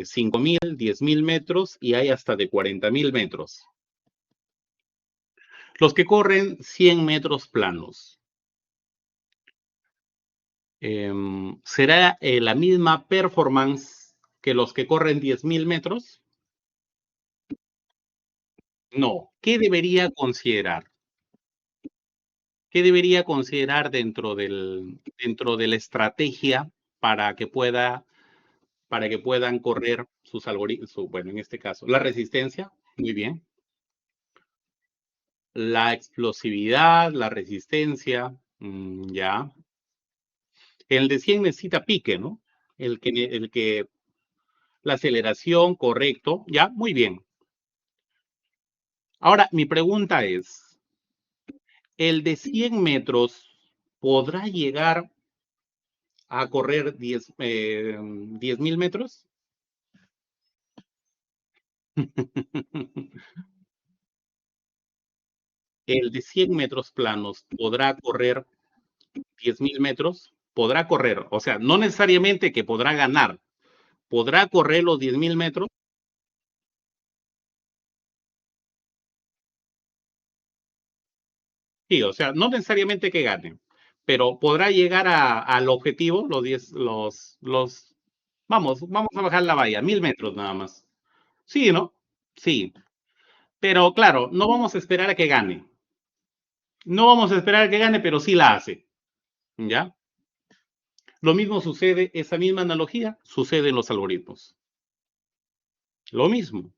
5000, 10.000 metros y hay hasta de 40.000 metros. Los que corren 100 metros planos, ¿será la misma performance que los que corren 10.000 metros? No. ¿Qué debería considerar? ¿Qué debería considerar dentro de la estrategia para que puedan correr sus algoritmos, bueno, en este caso, la resistencia? Muy bien. La explosividad, la resistencia, ya. El de 100 necesita pique, ¿no? La aceleración, correcto, ya, muy bien. Ahora, mi pregunta es, ¿el de 100 metros podrá llegar a correr 10.000 metros? El de 100 metros planos podrá correr 10.000 metros, podrá correr, o sea, no necesariamente que podrá ganar, podrá correr los 10.000 metros. Sí, o sea, no necesariamente que gane, pero podrá llegar al objetivo, vamos a bajar la valla, 1.000 metros nada más. Sí, ¿no? Sí, pero claro, no vamos a esperar a que gane. No vamos a esperar a que gane, pero sí la hace. ¿Ya? Lo mismo sucede, esa misma analogía sucede en los algoritmos. Lo mismo.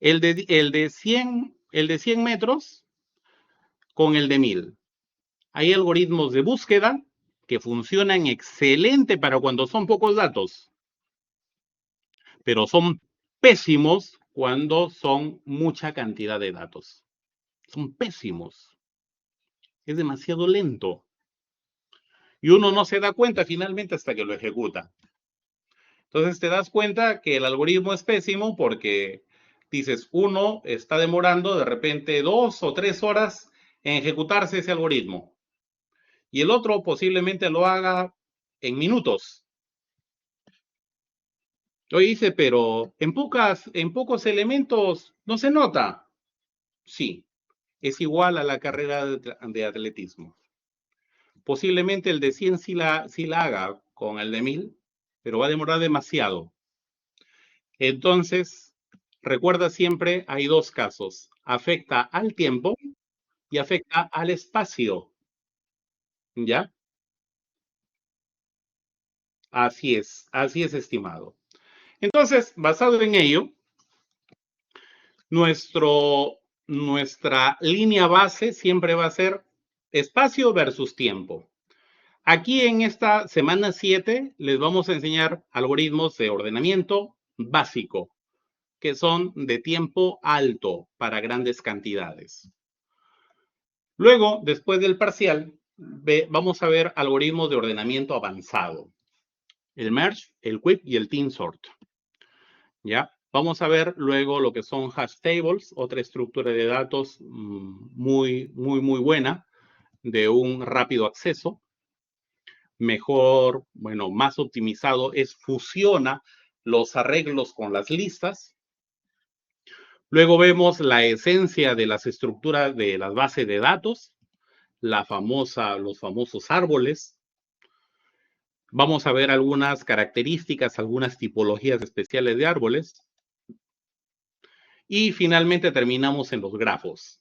El de 100 metros con el de 1000. Hay algoritmos de búsqueda que funcionan excelente para cuando son pocos datos, pero son pésimos cuando son mucha cantidad de datos. Son pésimos. Es demasiado lento. Y uno no se da cuenta finalmente hasta que lo ejecuta. Entonces te das cuenta que el algoritmo es pésimo porque dices, uno está demorando de repente 2 o 3 horas en ejecutarse ese algoritmo. Y el otro posiblemente lo haga en minutos. Oye, dice, pero en pocos elementos no se nota. Sí, es igual a la carrera de atletismo. Posiblemente el de 100 sí la haga con el de 1000, pero va a demorar demasiado. Entonces, recuerda siempre, hay dos casos. Afecta al tiempo y afecta al espacio. ¿Ya? Así es, estimado. Entonces, basado en ello, nuestra línea base siempre va a ser espacio versus tiempo. Aquí en esta semana 7 les vamos a enseñar algoritmos de ordenamiento básico, que son de tiempo alto para grandes cantidades. Luego, después del parcial, vamos a ver algoritmos de ordenamiento avanzado. El merge, el quip y el team sort. ¿Ya? Vamos a ver luego lo que son hash tables, otra estructura de datos muy buena, de un rápido acceso. Mejor, bueno, más optimizado es fusiona los arreglos con las listas. Luego vemos la esencia de las estructuras de las bases de datos, los famosos árboles. Vamos a ver algunas características, algunas tipologías especiales de árboles. Y finalmente terminamos en los grafos.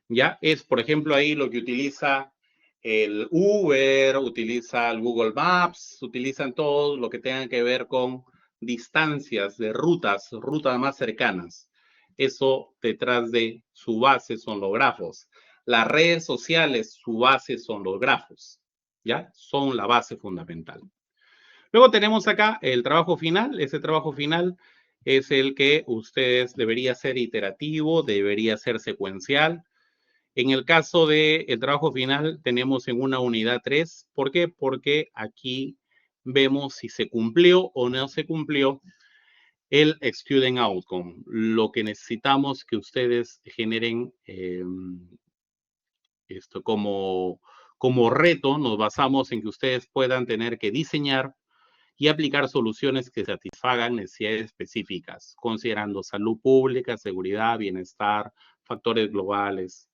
Ya es, por ejemplo, ahí lo que utiliza el Uber, utiliza el Google Maps, utilizan todo lo que tenga que ver con distancias de rutas más cercanas. Eso detrás de su base son los grafos. Las redes sociales, su base son los grafos. ¿Ya? Son la base fundamental. Luego tenemos acá el trabajo final. Ese trabajo final es el que ustedes debería ser iterativo, debería ser secuencial. En el caso del trabajo final tenemos en una unidad 3. ¿Por qué? Porque aquí vemos si se cumplió o no se cumplió el Student Outcome. Lo que necesitamos que ustedes generen esto como reto, nos basamos en que ustedes puedan tener que diseñar y aplicar soluciones que satisfagan necesidades específicas, considerando salud pública, seguridad, bienestar, factores globales,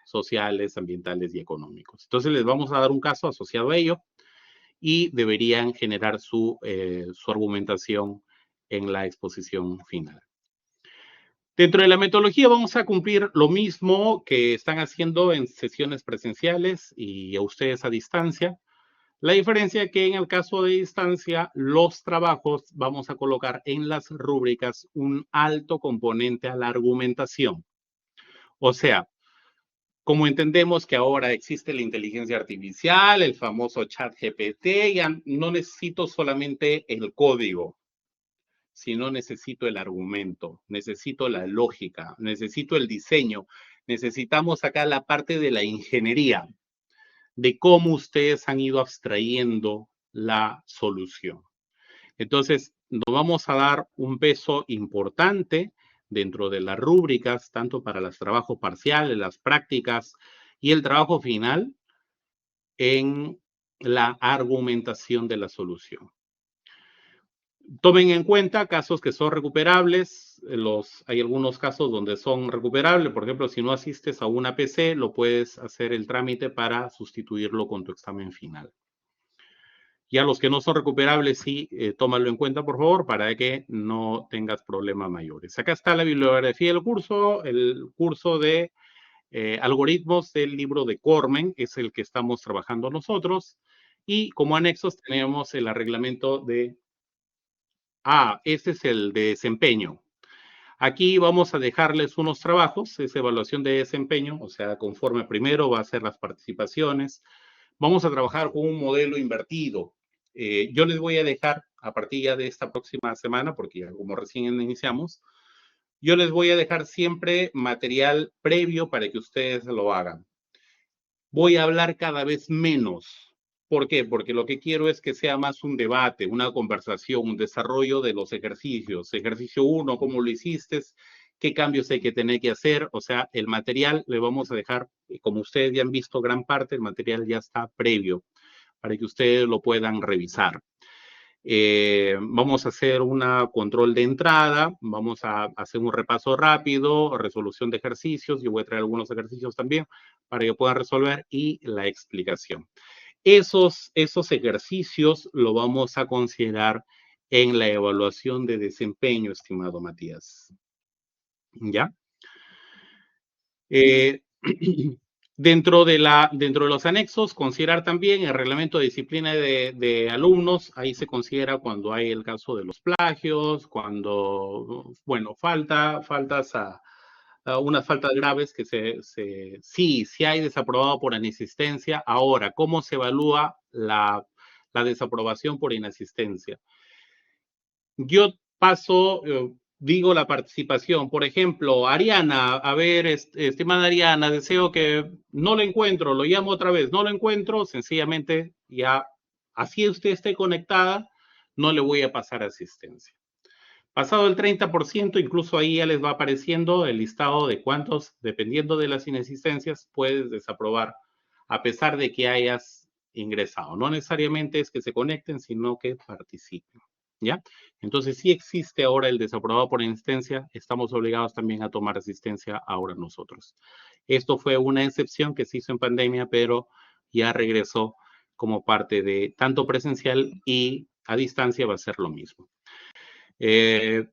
sociales, ambientales y económicos. Entonces les vamos a dar un caso asociado a ello y deberían generar su argumentación en la exposición final. Dentro de la metodología vamos a cumplir lo mismo que están haciendo en sesiones presenciales y a ustedes a distancia. La diferencia es que en el caso de distancia, los trabajos vamos a colocar en las rúbricas un alto componente a la argumentación. O sea, como entendemos que ahora existe la inteligencia artificial, el famoso chat GPT, ya no necesito solamente el código, sino necesito el argumento, necesito la lógica, necesito el diseño. Necesitamos acá la parte de la ingeniería, de cómo ustedes han ido abstrayendo la solución. Entonces, nos vamos a dar un peso importante dentro de las rúbricas, tanto para los trabajos parciales, las prácticas y el trabajo final en la argumentación de la solución. Tomen en cuenta casos que son recuperables. Hay algunos casos donde son recuperables. Por ejemplo, si no asistes a una PC, lo puedes hacer el trámite para sustituirlo con tu examen final. Ya los que no son recuperables, sí, tómalo en cuenta, por favor, para que no tengas problemas mayores. Acá está la bibliografía del curso, el curso de algoritmos del libro de Cormen, es el que estamos trabajando nosotros. Y como anexos tenemos el reglamento de... este es el de desempeño. Aquí vamos a dejarles unos trabajos, es evaluación de desempeño, o sea, conforme primero va a ser las participaciones. Vamos a trabajar con un modelo invertido. Yo les voy a dejar, a partir ya de esta próxima semana, porque ya como recién iniciamos, yo les voy a dejar siempre material previo para que ustedes lo hagan. Voy a hablar cada vez menos. ¿Por qué? Porque lo que quiero es que sea más un debate, una conversación, un desarrollo de los ejercicios. Ejercicio 1, ¿cómo lo hiciste? ¿Qué cambios hay que tener que hacer? O sea, el material le vamos a dejar, como ustedes ya han visto gran parte, el material ya está previo para que ustedes lo puedan revisar. Vamos a hacer un control de entrada, vamos a hacer un repaso rápido, resolución de ejercicios, yo voy a traer algunos ejercicios también para que puedan resolver y la explicación. Esos ejercicios lo vamos a considerar en la evaluación de desempeño, estimado Matías. ¿Ya? Dentro de los anexos, considerar también el reglamento de disciplina de alumnos. Ahí se considera cuando hay el caso de los plagios, cuando, bueno, unas faltas graves que sí hay desaprobado por inasistencia. Ahora, ¿cómo se evalúa la desaprobación por inasistencia? Yo paso... digo la participación. Por ejemplo, Ariana, a ver, estimada Ariana, deseo que no lo encuentro, lo llamo otra vez, no lo encuentro, sencillamente ya, así usted esté conectada, no le voy a pasar asistencia. Pasado el 30%, incluso ahí ya les va apareciendo el listado de cuántos, dependiendo de las inexistencias, puedes desaprobar, a pesar de que hayas ingresado. No necesariamente es que se conecten, sino que participen. ¿Ya? Entonces, si existe ahora el desaprobado por insistencia, estamos obligados también a tomar asistencia ahora nosotros. Esto fue una excepción que se hizo en pandemia, pero ya regresó como parte de tanto presencial y a distancia va a ser lo mismo. Les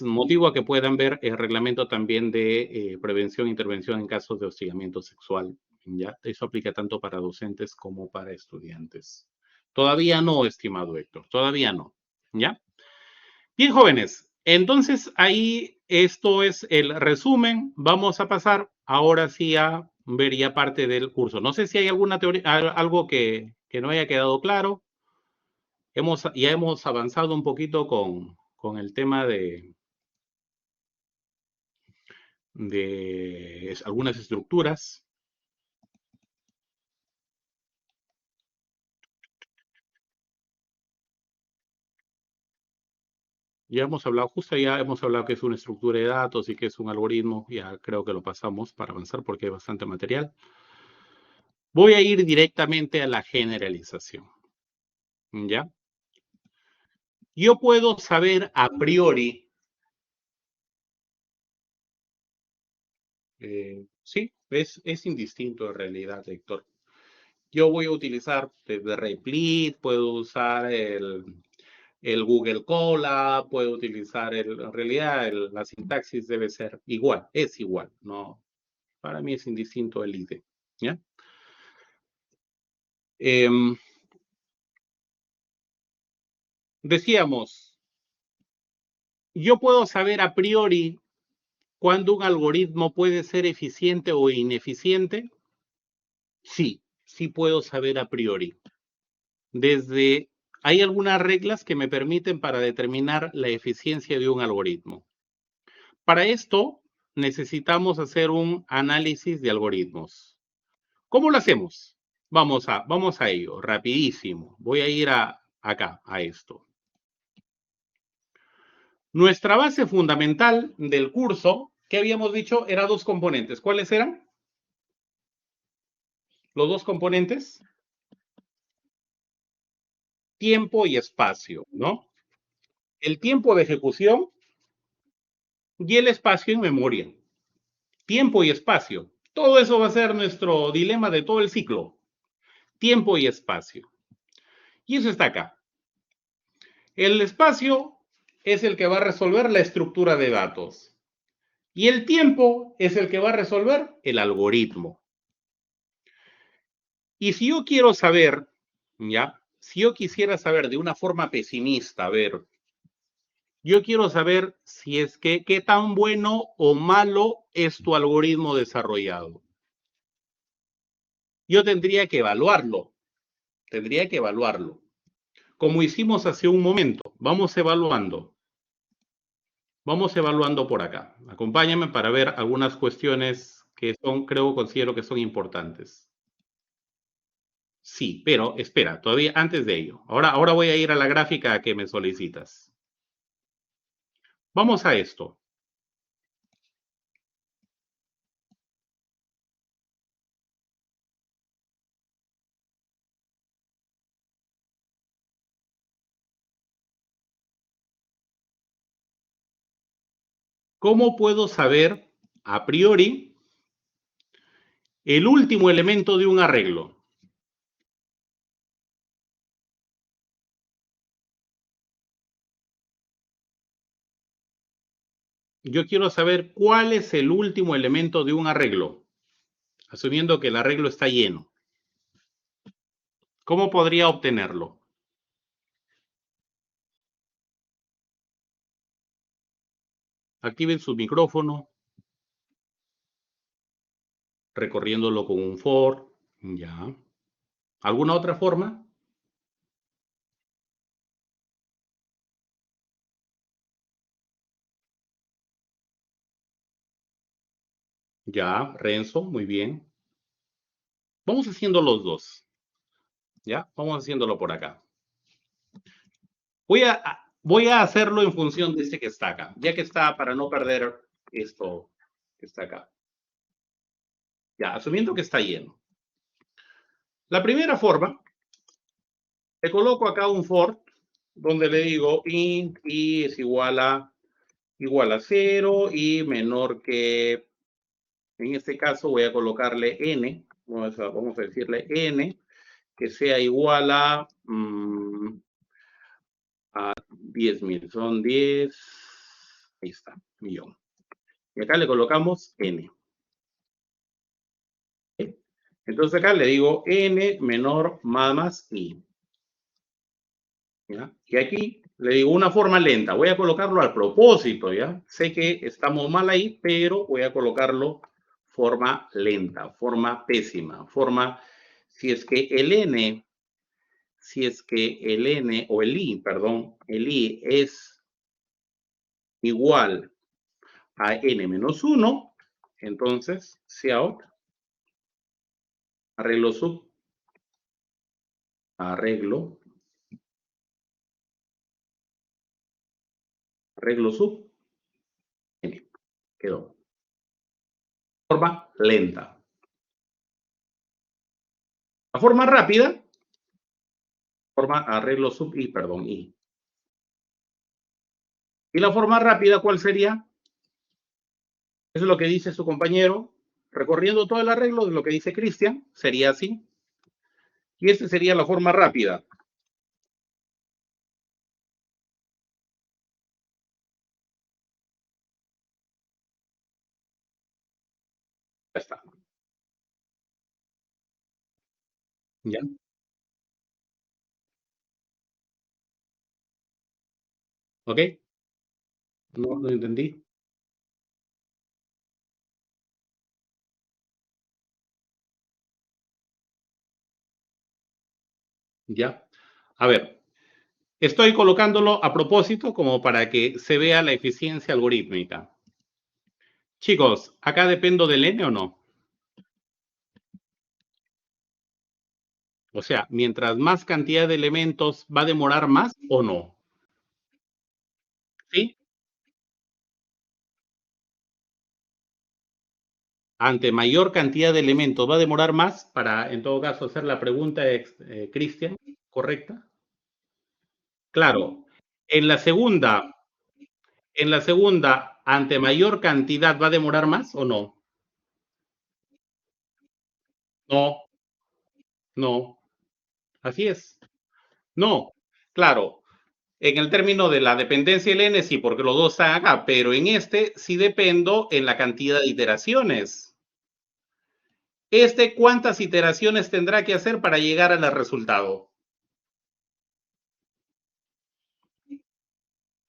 motivo a que puedan ver el reglamento también de prevención e intervención en casos de hostigamiento sexual. ¿Ya? Eso aplica tanto para docentes como para estudiantes. Todavía no, estimado Héctor, todavía no. ¿Ya? Bien, jóvenes, entonces ahí esto es el resumen. Vamos a pasar ahora sí a ver ya parte del curso. No sé si hay alguna teoría, algo que no haya quedado claro. Ya hemos avanzado un poquito con el tema de algunas estructuras. Ya hemos hablado, justo ya hemos hablado que es una estructura de datos y que es un algoritmo. Ya creo que lo pasamos para avanzar porque hay bastante material. Voy a ir directamente a la generalización. ¿Ya? Yo puedo saber a priori, sí, es indistinto en realidad, Héctor. Yo voy a utilizar desde Replit, puedo usar el Google Colab, puedo utilizar en realidad la sintaxis debe ser igual, es igual, no, para mí es indistinto el ID, ¿ya? Decíamos, yo puedo saber a priori cuándo un algoritmo puede ser eficiente o ineficiente. Sí, sí puedo saber a priori. Hay algunas reglas que me permiten para determinar la eficiencia de un algoritmo. Para esto, necesitamos hacer un análisis de algoritmos. ¿Cómo lo hacemos? Vamos a ello, rapidísimo. Voy a ir acá, a esto. Nuestra base fundamental del curso, que habíamos dicho, era dos componentes. ¿Cuáles eran? Los dos componentes. Tiempo y espacio, ¿no? El tiempo de ejecución y el espacio en memoria. Tiempo y espacio. Todo eso va a ser nuestro dilema de todo el ciclo. Tiempo y espacio. Y eso está acá. El espacio es el que va a resolver la estructura de datos. Y el tiempo es el que va a resolver el algoritmo. Y si yo quiero saber, ¿ya? Si yo quisiera saber de una forma pesimista, a ver, yo quiero saber si es que qué tan bueno o malo es tu algoritmo desarrollado. Yo tendría que evaluarlo. Como hicimos hace un momento. Vamos evaluando. Vamos evaluando por acá. Acompáñame para ver algunas cuestiones que considero que son importantes. Sí, pero espera, todavía antes de ello. Ahora voy a ir a la gráfica que me solicitas. Vamos a esto. ¿Cómo puedo saber a priori el último elemento de un arreglo? Yo quiero saber cuál es el último elemento de un arreglo, asumiendo que el arreglo está lleno. ¿Cómo podría obtenerlo? Activen su micrófono, recorriéndolo con un for, ya. ¿Alguna otra forma? Ya, Renzo, muy bien. Vamos haciendo los dos. ¿Ya? Vamos haciéndolo por acá. Voy a hacerlo en función de este que está acá, ya que está para no perder esto que está acá. Ya, asumiendo que está lleno. La primera forma, le coloco acá un for, donde le digo int i es igual a 0 y menor que, en este caso voy a colocarle n, vamos a decirle n, que sea igual a 10.000, son 10, ahí está, millón. Y acá le colocamos n. ¿Sí? Entonces acá le digo n menor más i. ¿Ya? Y aquí le digo una forma lenta. Voy a colocarlo al propósito, ¿ya? Sé que estamos mal ahí, pero voy a colocarlo forma lenta, forma pésima, forma, si es que el n o el i, perdón, el i es igual a n menos 1, entonces cout arreglo sub, arreglo sub, n, quedó. Forma lenta. La forma rápida, forma arreglo sub i, perdón, i. ¿Y la forma rápida cuál sería? Eso es lo que dice su compañero. Recorriendo todo el arreglo de lo que dice Cristian, sería así. Y esta sería la forma rápida. Ya está. ¿Ya? ¿Ok? No lo entendí. ¿Ya? A ver, estoy colocándolo a propósito como para que se vea la eficiencia algorítmica. Chicos, ¿acá dependo del n o no? O sea, mientras más cantidad de elementos, ¿va a demorar más o no? ¿Sí? Ante mayor cantidad de elementos, ¿va a demorar más? Para, en todo caso, hacer la pregunta, Cristian, ¿correcta? Claro. En la segunda, ante mayor cantidad, ¿va a demorar más o no? No, no. Así es. No. Claro. En el término de la dependencia del n, sí, porque los dos están acá, pero en este sí dependo en la cantidad de iteraciones. ¿Cuántas iteraciones tendrá que hacer para llegar al resultado?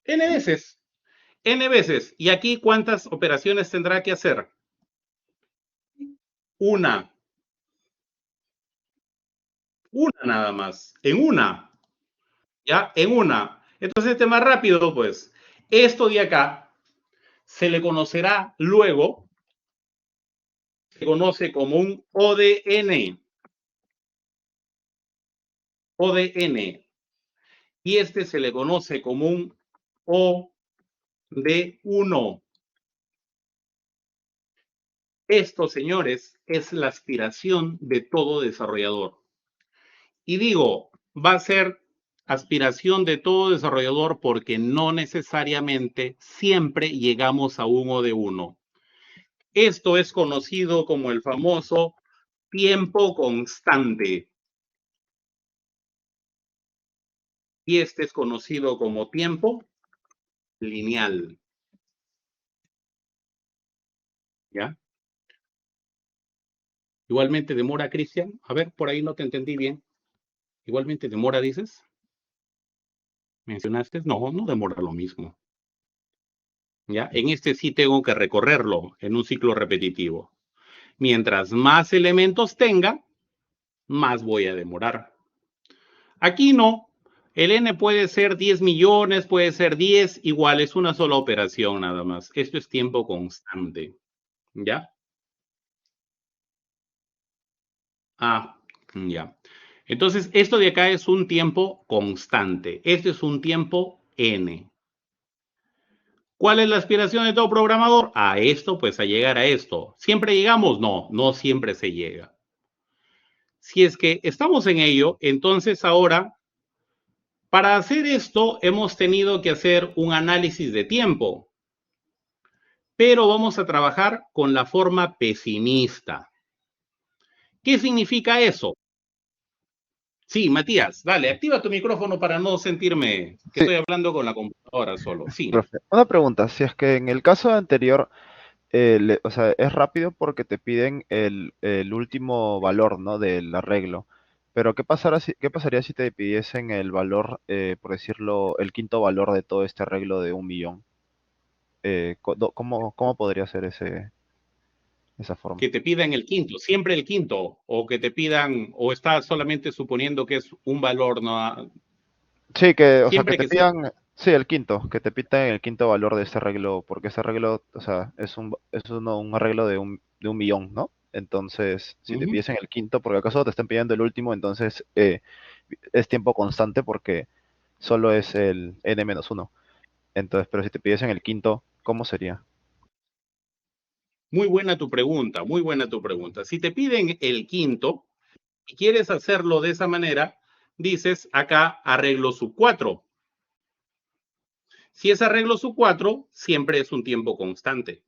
N veces. N veces. ¿Y aquí cuántas operaciones tendrá que hacer? Una. Una nada más. En una. ¿Ya? En una. Entonces, este más rápido, pues. Esto de acá se le conocerá luego, se conoce como un ODN. ODN. Y este se le conoce como un OD1. Esto, señores, es la aspiración de todo desarrollador. Y digo, va a ser aspiración de todo desarrollador porque no necesariamente siempre llegamos a un OD1. Esto es conocido como el famoso tiempo constante. Y este es conocido como tiempo lineal. ¿Ya? Igualmente demora, Cristian. A ver, por ahí no te entendí bien. Igualmente demora, dices. ¿Mencionaste? No, no demora lo mismo. ¿Ya? En este sí tengo que recorrerlo en un ciclo repetitivo. Mientras más elementos tenga, más voy a demorar. Aquí no. El n puede ser 10 millones, puede ser 10, igual es una sola operación nada más. Esto es tiempo constante. ¿Ya? Ah, ya. Entonces, esto de acá es un tiempo constante. Este es un tiempo n. ¿Cuál es la aspiración de todo programador? A esto, pues a llegar a esto. ¿Siempre llegamos? No, no siempre se llega. Si es que estamos en ello, entonces ahora, para hacer esto, hemos tenido que hacer un análisis de tiempo, pero vamos a trabajar con la forma pesimista. ¿Qué significa eso? Sí, Matías, dale, activa tu micrófono para no sentirme que Sí, estoy hablando con la computadora solo. Sí, profe. Una pregunta, si es que en el caso anterior, o sea, es rápido porque te piden el último valor, ¿no? Del arreglo. Pero qué pasaría si te pidiesen el valor, por decirlo, el quinto valor de todo este arreglo de 1 millón? ¿Cómo podría ser esa forma? que te pidan el quinto, siempre el quinto, o que te pidan, o estás solamente suponiendo que es un valor, no, Sí, o sea, que siempre te que sea. pidan, sí, el quinto, que te pidan el quinto valor de este arreglo, porque este arreglo, o sea, un arreglo de un millón, ¿no? Entonces, si te Ujú. pidiesen el quinto, porque acaso te están pidiendo el último, entonces es tiempo constante porque solo es el n-1. Entonces, pero si te pidiesen el quinto, ¿cómo sería? Muy buena tu pregunta, muy buena tu pregunta. Si te piden el quinto y quieres hacerlo de esa manera, dices acá arreglo sub 4. Si es arreglo sub 4, siempre es un tiempo constante.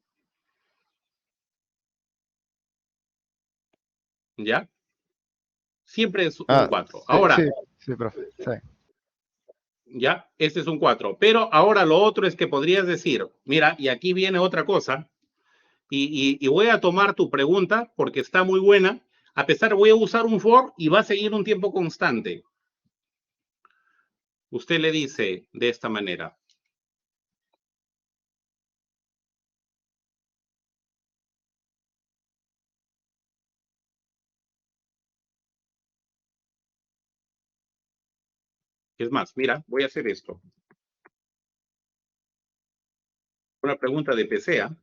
¿Ya? Siempre es un Ah, 4. sí, Ahora, sí, sí, profe. Sí. ¿ya? Este es un 4. Pero ahora lo otro es que podrías decir, mira, y aquí viene otra cosa, y voy a tomar tu pregunta porque está muy buena. A pesar, voy a usar un for y va a seguir un tiempo constante. Usted le dice de esta manera. Es más, mira, voy a hacer esto. Una pregunta de PCA.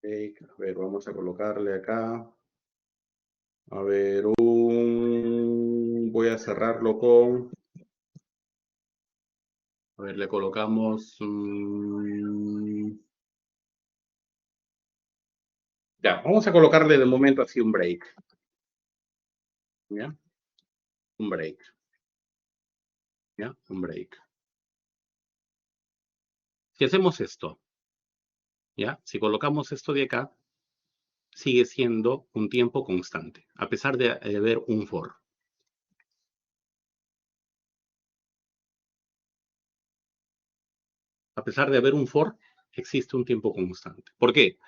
A ver, vamos a colocarle acá. A ver, voy a cerrarlo con. A ver, le colocamos. Ya, vamos a colocarle de momento así un break. ¿Ya? Un break. ¿Ya? Un break. Si hacemos esto, ¿ya? Si colocamos esto de acá, sigue siendo un tiempo constante, a pesar de haber un for. A pesar de haber un for, existe un tiempo constante. ¿Por qué?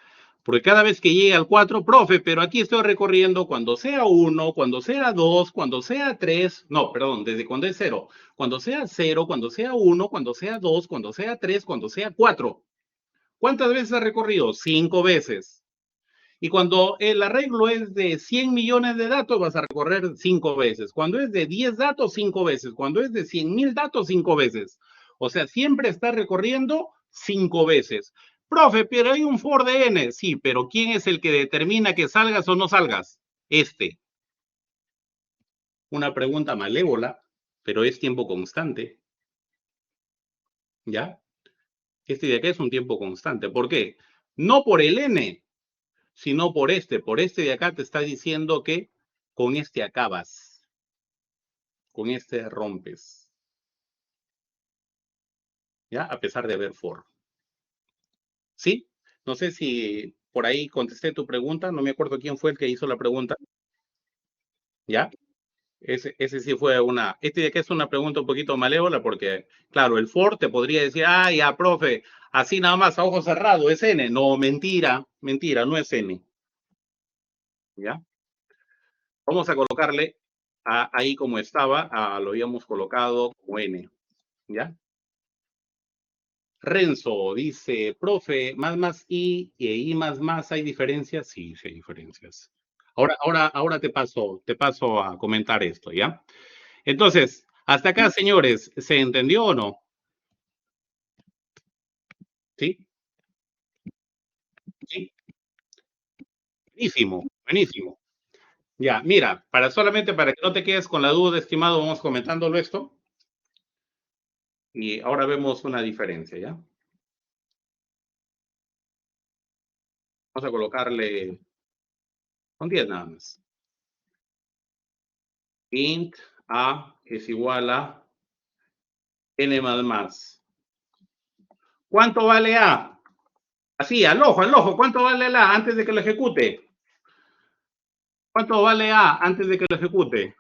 Porque cada vez que llegue al 4, profe, pero aquí estoy recorriendo cuando sea 1, cuando sea 2, cuando sea 3, no, perdón, desde cuando es 0, cuando sea 0, cuando sea 1, cuando sea 2, cuando sea 3, cuando sea 4. ¿Cuántas veces ha recorrido? 5 veces. Y cuando el arreglo es de 100 millones de datos, vas a recorrer 5 veces. Cuando es de 10 datos, 5 veces. Cuando es de 100.000 datos, 5 veces. O sea, siempre está recorriendo 5 veces. Profe, pero hay un for de n. Sí, pero ¿quién es el que determina que salgas o no salgas? Este. Una pregunta malévola, pero es tiempo constante. ¿Ya? Este de acá es un tiempo constante. ¿Por qué? No por el n, sino por este. Por este de acá te está diciendo que con este acabas, con este rompes, ¿ya? A pesar de haber for. ¿Sí? No sé si por ahí contesté tu pregunta, no me acuerdo quién fue el que hizo la pregunta, ¿ya? Ese sí fue este de acá es una pregunta un poquito malévola porque, claro, el for te podría decir, ah, ya, profe, así nada más a ojo cerrado, es n. No, mentira, mentira, no es n, ¿ya? Vamos a colocarle ahí como estaba, lo habíamos colocado como n, ¿ya? Renzo dice, profe, más y I más, ¿hay diferencias? Sí, sí hay diferencias. Ahora te paso a comentar esto, ¿ya? Entonces, hasta acá, señores, ¿se entendió o no? ¿Sí? ¿Sí? Buenísimo, buenísimo. Ya, mira, solamente para que no te quedes con la duda, estimado, vamos comentándolo esto. Y ahora vemos una diferencia, ¿ya? Vamos a colocarle, son 10 nada más. Int A es igual a N más. ¿Cuánto vale A? Así, al ojo, ¿cuánto vale la A antes de que lo ejecute? ¿Cuánto vale A antes de que lo ejecute?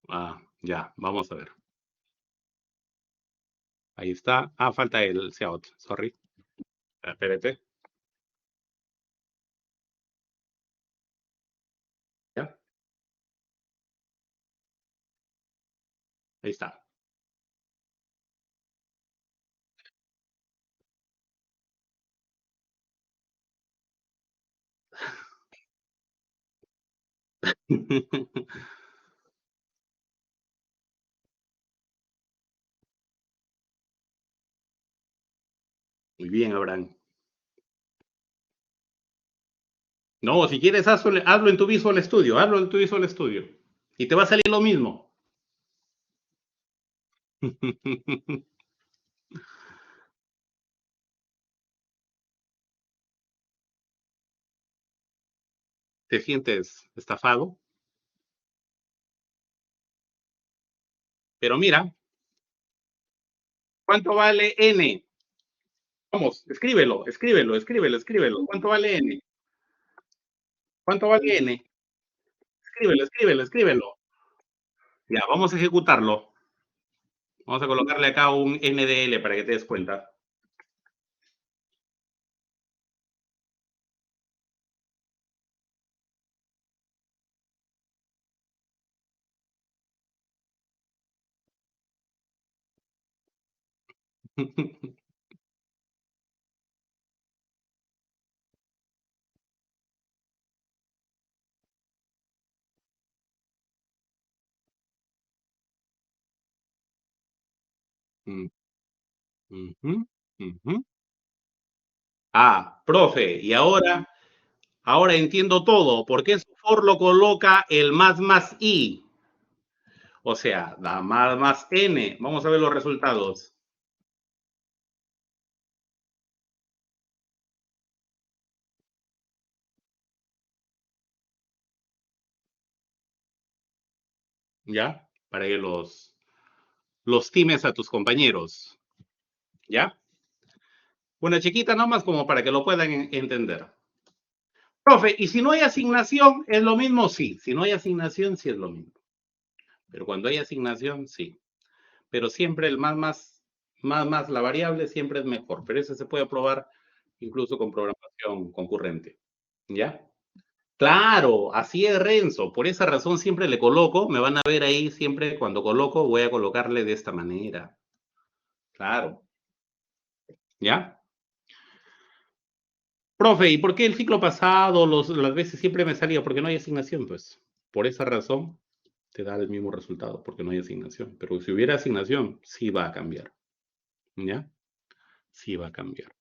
Ah, ya, vamos a ver. Ahí está. Ah, falta el Seot, sorry. Espérate. ¿Ya? Ahí está. Muy bien, Abraham. No, si quieres, hazlo en tu Visual Studio. Hazlo en tu Visual Studio. Y te va a salir lo mismo. ¿Te sientes estafado? Pero mira, ¿cuánto vale N? Vamos, escríbelo. ¿Cuánto vale N? ¿Cuánto vale N? Escríbelo. Ya, vamos a ejecutarlo. Vamos a colocarle acá un NDL para que te des cuenta. Ah, profe, y ahora entiendo todo. ¿Por qué su for lo coloca el más i? O sea, da más n. Vamos a ver los resultados. ¿Ya? Para que los times a tus compañeros. ¿Ya? Una chiquita nomás como para que lo puedan entender. Profe, ¿y si no hay asignación, es lo mismo? Sí. Si no hay asignación, sí es lo mismo. Pero cuando hay asignación, sí. Pero siempre el más, la variable siempre es mejor. Pero eso se puede probar incluso con programación concurrente. ¿Ya? Claro, así es Renzo. Por esa razón siempre le coloco, me van a ver ahí siempre cuando coloco, voy a colocarle de esta manera. Claro. ¿Ya? Profe, ¿y por qué el ciclo pasado, las veces siempre me salía? Porque no hay asignación, pues. Por esa razón te da el mismo resultado, porque no hay asignación. Pero si hubiera asignación, sí va a cambiar. ¿Ya? Sí va a cambiar.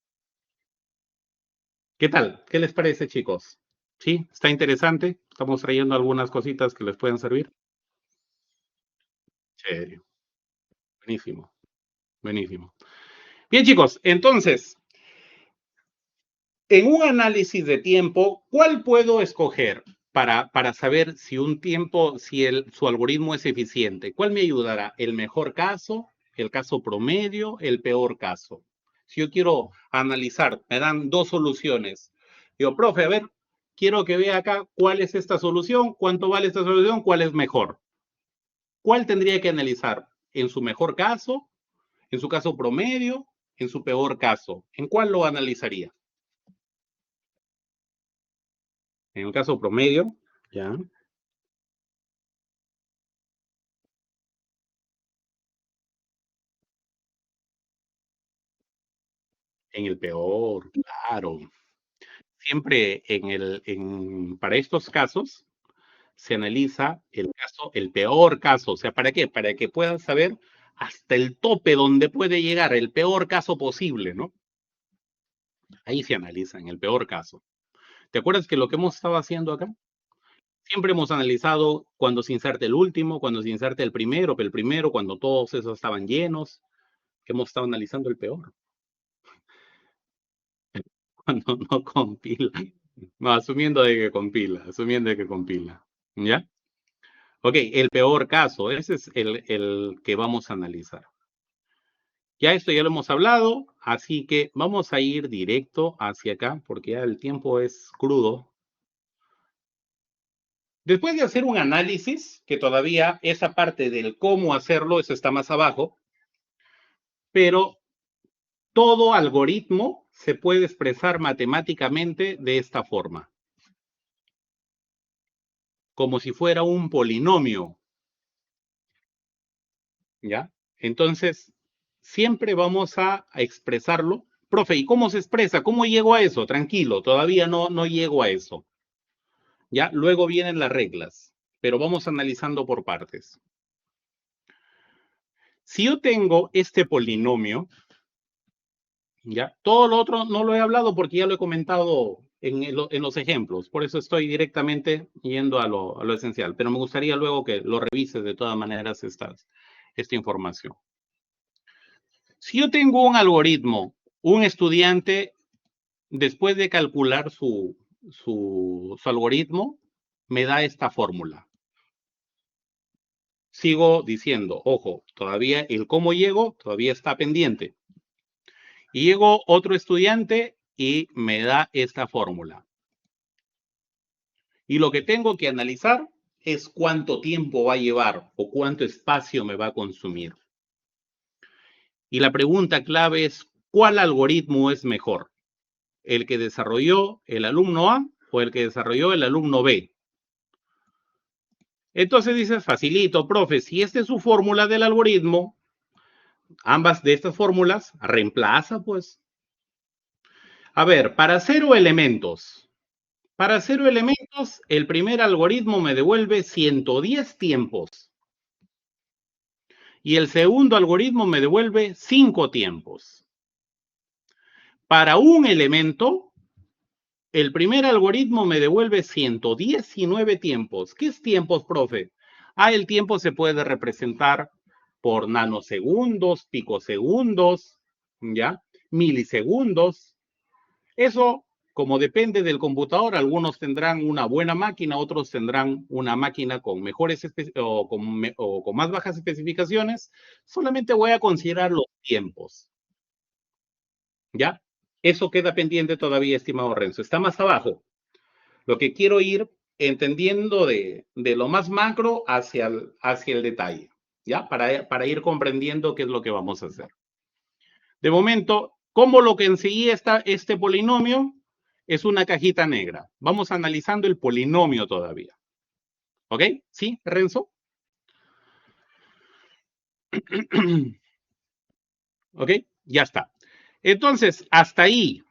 ¿Qué tal? ¿Qué les parece, chicos? ¿Sí? ¿Está interesante? Estamos trayendo algunas cositas que les pueden servir. Serio. Buenísimo. Buenísimo. Bien, chicos, entonces, en un análisis de tiempo, ¿cuál puedo escoger para saber si un tiempo, si su algoritmo es eficiente? ¿Cuál me ayudará? ¿El mejor caso, el caso promedio, el peor caso? Si yo quiero analizar, me dan dos soluciones. Digo, profe, a ver, quiero que vea acá cuál es esta solución, cuánto vale esta solución, cuál es mejor. ¿Cuál tendría que analizar? ¿En su mejor caso, en su caso promedio, en su peor caso? ¿En cuál lo analizaría? En el caso promedio, ya. En el peor, claro. Siempre para estos casos, se analiza el caso, el peor caso. O sea, ¿para qué? Para que puedas saber hasta el tope donde puede llegar, el peor caso posible, ¿no? Ahí se analiza, en el peor caso. ¿Te acuerdas que lo que hemos estado haciendo acá? Siempre hemos analizado cuando se inserte el último, cuando se inserte el primero, pero el primero, cuando todos esos estaban llenos. Hemos estado analizando el peor. Cuando no compila. No, asumiendo de que compila, asumiendo de que compila. ¿Ya? Ok, el peor caso, ese es el que vamos a analizar. Ya esto ya lo hemos hablado, así que vamos a ir directo hacia acá, porque ya el tiempo es crudo. Después de hacer un análisis, que todavía esa parte del cómo hacerlo, eso está más abajo, pero todo algoritmo se puede expresar matemáticamente de esta forma, como si fuera un polinomio. ¿Ya? Entonces, siempre vamos a expresarlo. Profe, ¿y cómo se expresa? ¿Cómo llego a eso? Tranquilo, todavía no llego a eso. ¿Ya? Luego vienen las reglas, pero vamos analizando por partes. Si yo tengo este polinomio, ¿ya? Todo lo otro no lo he hablado porque ya lo he comentado en los ejemplos, por eso estoy directamente yendo a lo esencial, pero me gustaría luego que lo revises de todas maneras esta información. Si yo tengo un algoritmo, un estudiante, después de calcular su algoritmo, me da esta fórmula. Sigo diciendo, ojo, todavía el cómo llego todavía está pendiente. Y llegó otro estudiante y me da esta fórmula. Y lo que tengo que analizar es cuánto tiempo va a llevar o cuánto espacio me va a consumir. Y la pregunta clave es, ¿cuál algoritmo es mejor? ¿El que desarrolló el alumno A o el que desarrolló el alumno B? Entonces dices, facilito, profe, si esta es su fórmula del algoritmo, ambas de estas fórmulas, reemplaza, pues. A ver, para 0 elementos, el primer algoritmo me devuelve 110 tiempos. Y el segundo algoritmo me devuelve 5 tiempos. Para un elemento, el primer algoritmo me devuelve 119 tiempos. ¿Qué es tiempos, profe? El tiempo se puede representar por nanosegundos, picosegundos, ¿ya? Milisegundos. Eso, como depende del computador, algunos tendrán una buena máquina, otros tendrán una máquina con mejores o con más bajas especificaciones. Solamente voy a considerar los tiempos, ¿ya? Eso queda pendiente todavía, estimado Renzo. Está más abajo. Lo que quiero ir entendiendo de lo más macro hacia el detalle, ¿ya? Para ir comprendiendo qué es lo que vamos a hacer. De momento, ¿cómo lo que enseguida está este polinomio? Es una cajita negra. Vamos analizando el polinomio todavía. ¿Ok? ¿Sí, Renzo? ¿Ok? Ya está. Entonces, hasta ahí,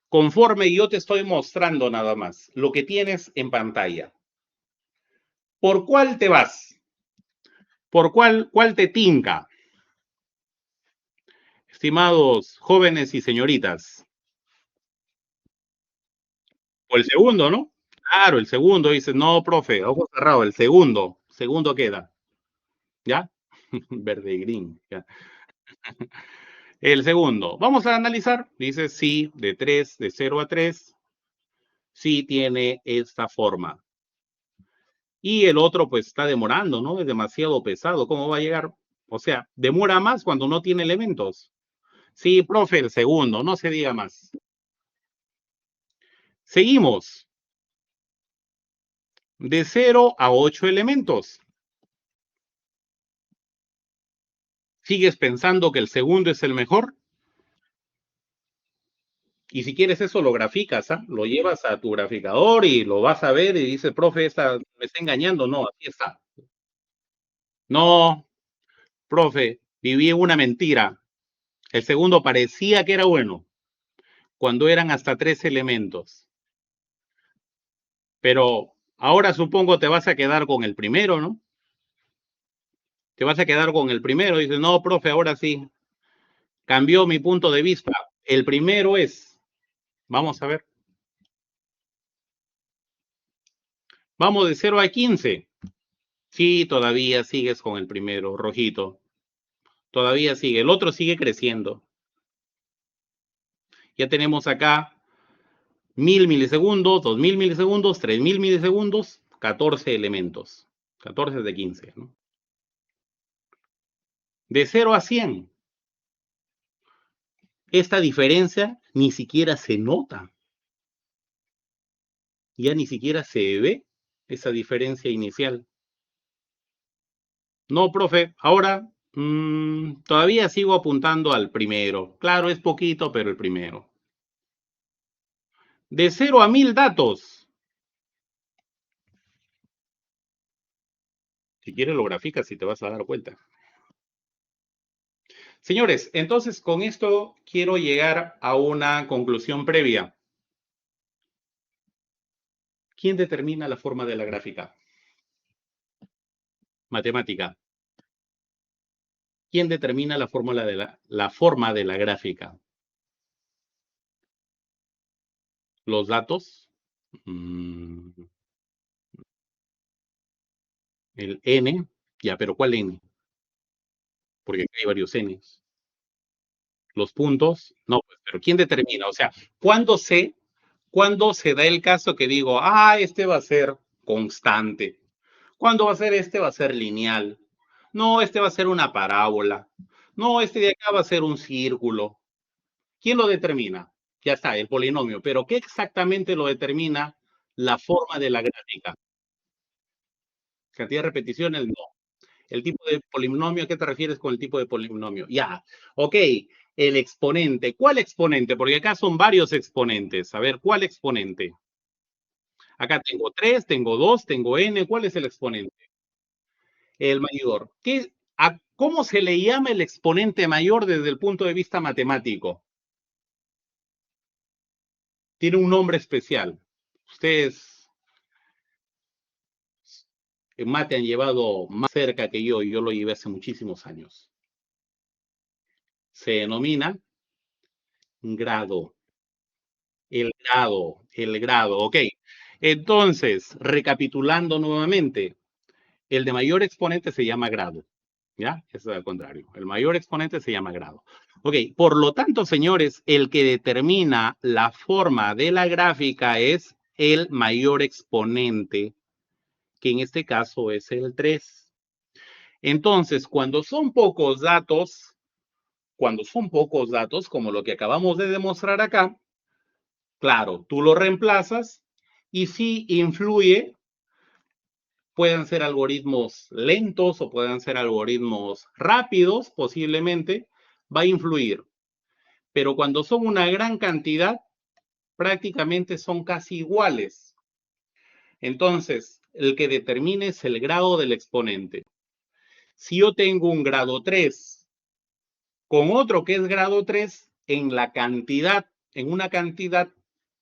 conforme yo te estoy mostrando nada más lo que tienes en pantalla. ¿Por cuál te vas? ¿Por cuál te tinca? Estimados jóvenes y señoritas. O el segundo, ¿no? Claro, el segundo dice, no, profe, ojo cerrado, el segundo queda. ¿Ya? Verde y green. ¿Ya? El segundo, vamos a analizar, dice sí, de 0 a 3, sí tiene esta forma. Y el otro pues está demorando, ¿no? Es demasiado pesado, ¿cómo va a llegar? O sea, demora más cuando no tiene elementos. Sí, profe, el segundo, no se diga más. Seguimos. De 0 a 8 elementos. ¿Sigues pensando que el segundo es el mejor? Y si quieres eso lo graficas, ¿ah? Lo llevas a tu graficador y lo vas a ver y dices, profe, me está engañando. No, aquí está. No, profe, viví una mentira. El segundo parecía que era bueno, cuando eran hasta 3 elementos. Pero Ahora supongo te vas a quedar con el primero, ¿no? Te vas a quedar con el primero. Dices, no, profe, ahora sí. Cambió mi punto de vista. El primero es, vamos a ver. Vamos de 0 a 15. Sí, todavía sigues con el primero, rojito. Todavía sigue. El otro sigue creciendo. Ya tenemos acá 1000 milisegundos, 2000 milisegundos, 3000 milisegundos, 14 elementos. 14 de 15, ¿no? De 0 a 100. Esta diferencia ni siquiera se nota. Ya ni siquiera se ve esa diferencia inicial. No, profe, ahora todavía sigo apuntando al primero. Claro, es poquito, pero el primero. De 0 a 1000 datos. Si quieres lo graficas y te vas a dar cuenta. Señores, entonces con esto quiero llegar a una conclusión previa. ¿Quién determina la forma de la gráfica? Matemática. ¿Quién determina la forma de la gráfica? ¿Los datos? El n. Ya, pero ¿cuál n? Porque aquí hay varios n's. Los puntos, no, pues, pero ¿quién determina? O sea, ¿cuándo se da el caso que digo, este va a ser constante? ¿Cuándo va a ser este? Va a ser lineal. No, este va a ser una parábola. No, este de acá va a ser un círculo. ¿Quién lo determina? Ya está, el polinomio. Pero ¿qué exactamente lo determina la forma de la gráfica? ¿Cantidad de repeticiones? No. El tipo de polinomio, ¿a qué te refieres con el tipo de polinomio? Ya, ok, el exponente. ¿Cuál exponente? Porque acá son varios exponentes. A ver, ¿cuál exponente? Acá tengo 3, tengo 2, tengo n. ¿Cuál es el exponente? El mayor. ¿Cómo se le llama el exponente mayor desde el punto de vista matemático? Tiene un nombre especial. Ustedes en mate han llevado más cerca que yo lo llevé hace muchísimos años. Se denomina grado. El grado, ok. Entonces, recapitulando nuevamente, el de mayor exponente se llama grado, ¿ya? Eso es al contrario. El mayor exponente se llama grado. Ok, por lo tanto, señores, el que determina la forma de la gráfica es el mayor exponente, que en este caso es el 3. Entonces, cuando son pocos datos, como lo que acabamos de demostrar acá, claro, tú lo reemplazas y sí influye, pueden ser algoritmos lentos o pueden ser algoritmos rápidos, posiblemente, va a influir. Pero cuando son una gran cantidad, prácticamente son casi iguales. Entonces, el que determine es el grado del exponente. Si yo tengo un grado 3 con otro que es grado 3, en una cantidad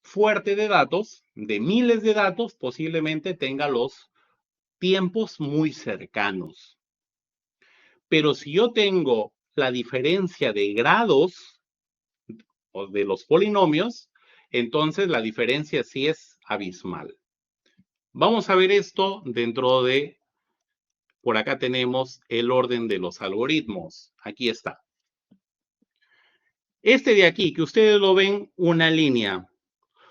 fuerte de datos, de miles de datos, posiblemente tenga los tiempos muy cercanos. Pero si yo tengo la diferencia de grados o de los polinomios, entonces la diferencia sí es abismal. Vamos a ver esto dentro de, por acá tenemos el orden de los algoritmos. Aquí está. Este de aquí, que ustedes lo ven, una línea.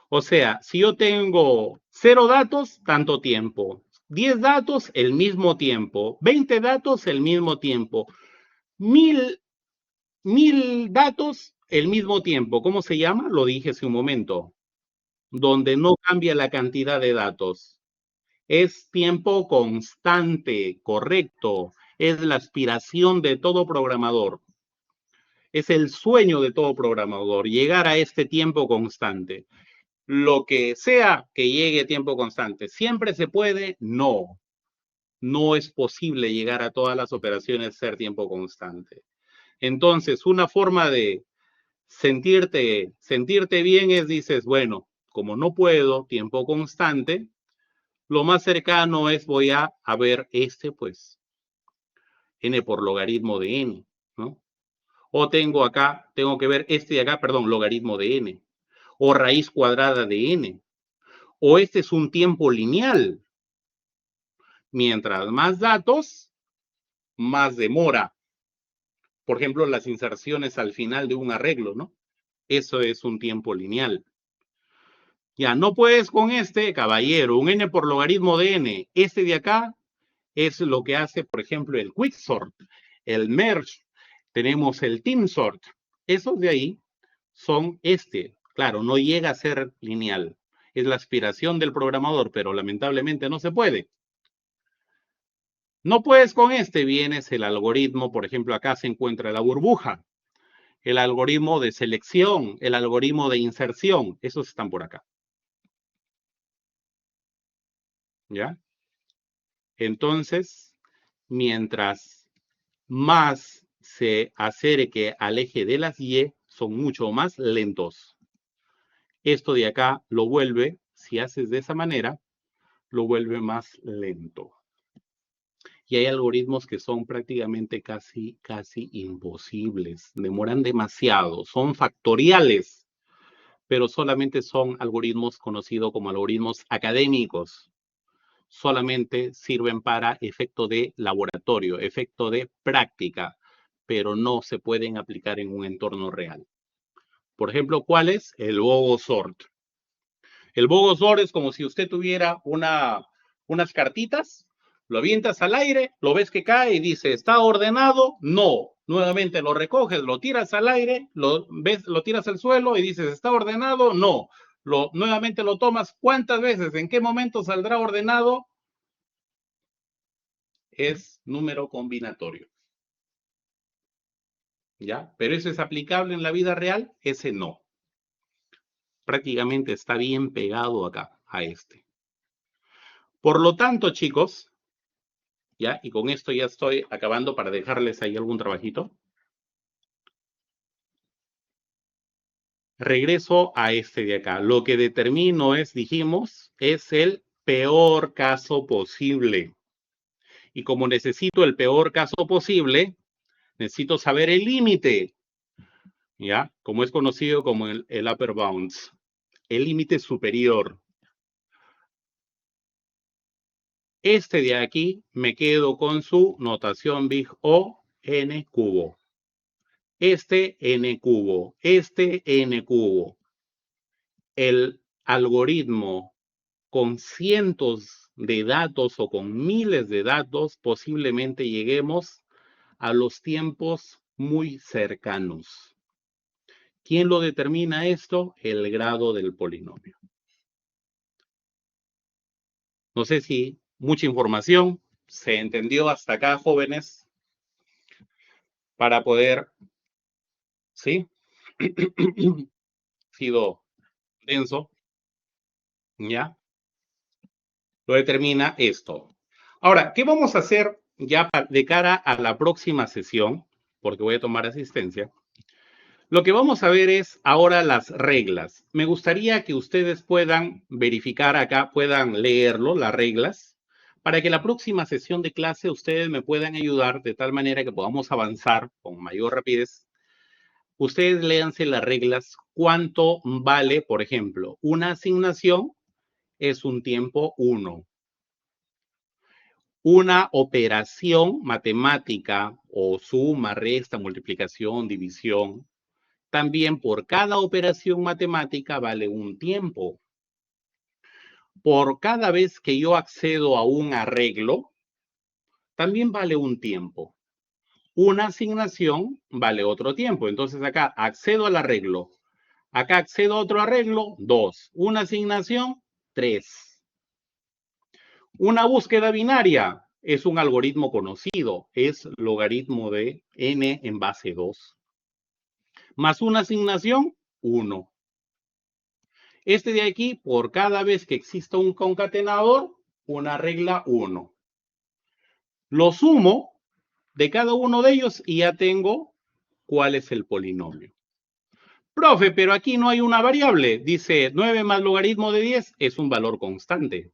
O sea, si yo tengo 0 datos, tanto tiempo. 10 datos, el mismo tiempo. 20 datos, el mismo tiempo. 1000 datos, el mismo tiempo. ¿Cómo se llama? Lo dije hace un momento. Donde no cambia la cantidad de datos. Es tiempo constante, correcto. Es la aspiración de todo programador. Es el sueño de todo programador, llegar a este tiempo constante. Lo que sea que llegue a tiempo constante, ¿siempre se puede? No. No es posible llegar a todas las operaciones ser tiempo constante. Entonces, una forma de sentirte bien es, dices, bueno, como no puedo tiempo constante, Lo más cercano es, voy a ver este, pues, n por logaritmo de n, ¿no? O tengo acá, tengo que ver este de acá, perdón, logaritmo de n. O raíz cuadrada de n. O este es un tiempo lineal. Mientras más datos, más demora. Por ejemplo, las inserciones al final de un arreglo, ¿no? Eso es un tiempo lineal. Ya, no puedes con este, caballero, un n por logaritmo de n. Este de acá es lo que hace, por ejemplo, el quicksort, el merge, tenemos el teamsort. Esos de ahí son claro, no llega a ser lineal. Es la aspiración del programador, pero lamentablemente no se puede. No puedes con vienes el algoritmo, por ejemplo, acá se encuentra la burbuja, el algoritmo de selección, el algoritmo de inserción, esos están por acá. ¿Ya? Entonces, mientras más se acerque al eje de las Y, son mucho más lentos. Esto de acá lo vuelve, si haces de esa manera, lo vuelve más lento. Y hay algoritmos que son prácticamente casi imposibles, demoran demasiado, son factoriales, pero solamente son algoritmos conocidos como algoritmos académicos. Solamente sirven para efecto de laboratorio, efecto de práctica, pero no se pueden aplicar en un entorno real. Por ejemplo, ¿cuál es? El Bogosort. El Bogosort es como si usted tuviera unas cartitas, lo avientas al aire, lo ves que cae y dice, ¿está ordenado? No. Nuevamente lo recoges, lo tiras al aire, lo tiras al suelo y dices, ¿está ordenado? No. Nuevamente lo tomas, ¿cuántas veces? ¿En qué momento saldrá ordenado? Es número combinatorio. ¿Ya? Pero eso es aplicable en la vida real, ese no. Prácticamente está bien pegado acá, a este. Por lo tanto, chicos, ¿ya? Y con esto ya estoy acabando para dejarles ahí algún trabajito. Regreso a este de acá. Lo que determino es, dijimos, es el peor caso posible. Y como necesito el peor caso posible, necesito saber el límite, ¿ya? Como es conocido como el upper bounds, el límite superior. Este de aquí me quedo con su notación big O, n cubo. Este n cubo, este n cubo. El algoritmo con cientos de datos o con miles de datos, posiblemente lleguemos a los tiempos muy cercanos. ¿Quién lo determina esto? El grado del polinomio. No sé si mucha información se entendió hasta acá, jóvenes, para poder, ¿sí? Sido denso, ¿ya? Lo determina esto. Ahora, ¿qué vamos a hacer ya de cara a la próxima sesión? Porque voy a tomar asistencia. Lo que vamos a ver es ahora las reglas. Me gustaría que ustedes puedan verificar acá, puedan leerlo, las reglas, para que la próxima sesión de clase ustedes me puedan ayudar de tal manera que podamos avanzar con mayor rapidez. Ustedes léanse las reglas. ¿Cuánto vale, por ejemplo, una asignación? Es un tiempo 1. Una operación matemática o suma, resta, multiplicación, división, también por cada operación matemática vale un tiempo. Por cada vez que yo accedo a un arreglo, también vale un tiempo. Una asignación vale otro tiempo. Entonces acá accedo al arreglo. Acá accedo a otro arreglo, 2. Una asignación, 3. Una búsqueda binaria es un algoritmo conocido. Es logaritmo de n en base 2. Más una asignación, 1. Este de aquí, por cada vez que exista un concatenador, una regla 1. Lo sumo de cada uno de ellos y ya tengo cuál es el polinomio. Profe, pero aquí no hay una variable. Dice 9 más logaritmo de 10 es un valor constante.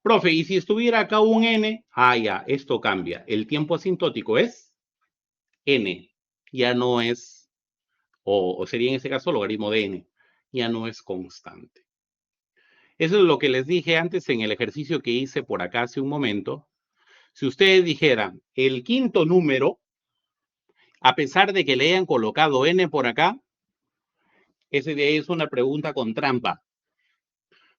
Profe, y si estuviera acá un n, ya, esto cambia. El tiempo asintótico es n, ya no es, o sería en este caso logaritmo de n, ya no es constante. Eso es lo que les dije antes en el ejercicio que hice por acá hace un momento. Si ustedes dijeran el quinto número, a pesar de que le hayan colocado n por acá, ese de ahí es una pregunta con trampa.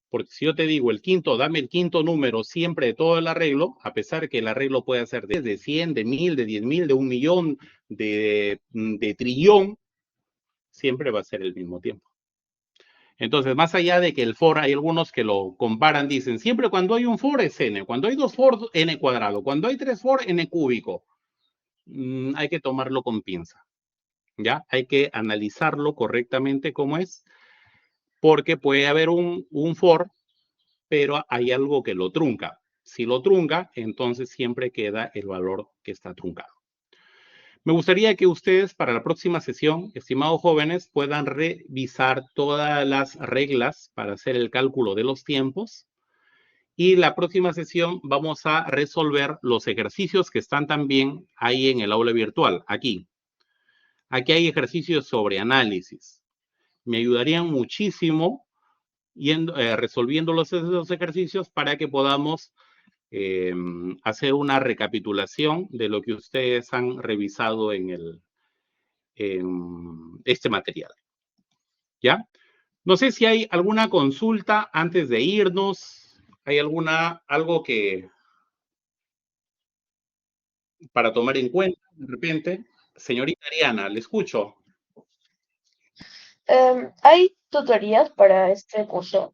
Porque si yo te digo el quinto, dame el quinto número siempre de todo el arreglo, a pesar de que el arreglo puede ser de 100, de 1000, de 10.000, de 1.000.000, de trillón, siempre va a ser el mismo tiempo. Entonces, más allá de que el for, hay algunos que lo comparan, dicen, siempre cuando hay un for es n, cuando hay dos for, n cuadrado, cuando hay tres for, n cúbico. Hay que tomarlo con pinza, ¿ya? Hay que analizarlo correctamente como es, porque puede haber un for, pero hay algo que lo trunca. Si lo trunca, entonces siempre queda el valor que está truncado. Me gustaría que ustedes para la próxima sesión, estimados jóvenes, puedan revisar todas las reglas para hacer el cálculo de los tiempos. Y la próxima sesión vamos a resolver los ejercicios que están también ahí en el aula virtual, aquí. Aquí hay ejercicios sobre análisis. Me ayudarían muchísimo resolviendo esos ejercicios para que podamos hacer una recapitulación de lo que ustedes han revisado en este material. ¿Ya? No sé si hay alguna consulta antes de irnos. ¿Hay algo que para tomar en cuenta de repente? Señorita Ariana, le escucho. ¿Hay tutorías para este curso?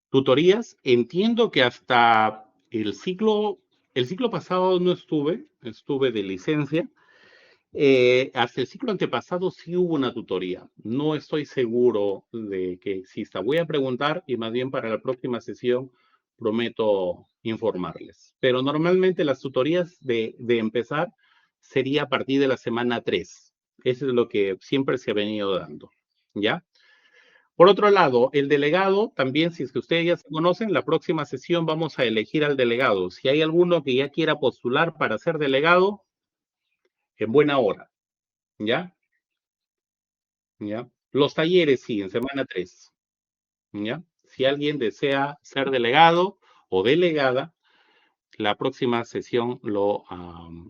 Tutorías, entiendo que hasta el ciclo pasado no estuve de licencia. Hasta el ciclo antepasado sí hubo una tutoría. No estoy seguro de que exista. Voy a preguntar y más bien para la próxima sesión prometo informarles. Pero normalmente las tutorías de empezar sería a partir de la semana 3. Eso es lo que siempre se ha venido dando. ¿Ya? Por otro lado, el delegado, también, si es que ustedes ya se conocen, la próxima sesión vamos a elegir al delegado. Si hay alguno que ya quiera postular para ser delegado, en buena hora. ¿Ya? ¿Ya? Los talleres sí, en semana 3. ¿Ya? Si alguien desea ser delegado o delegada, la próxima sesión lo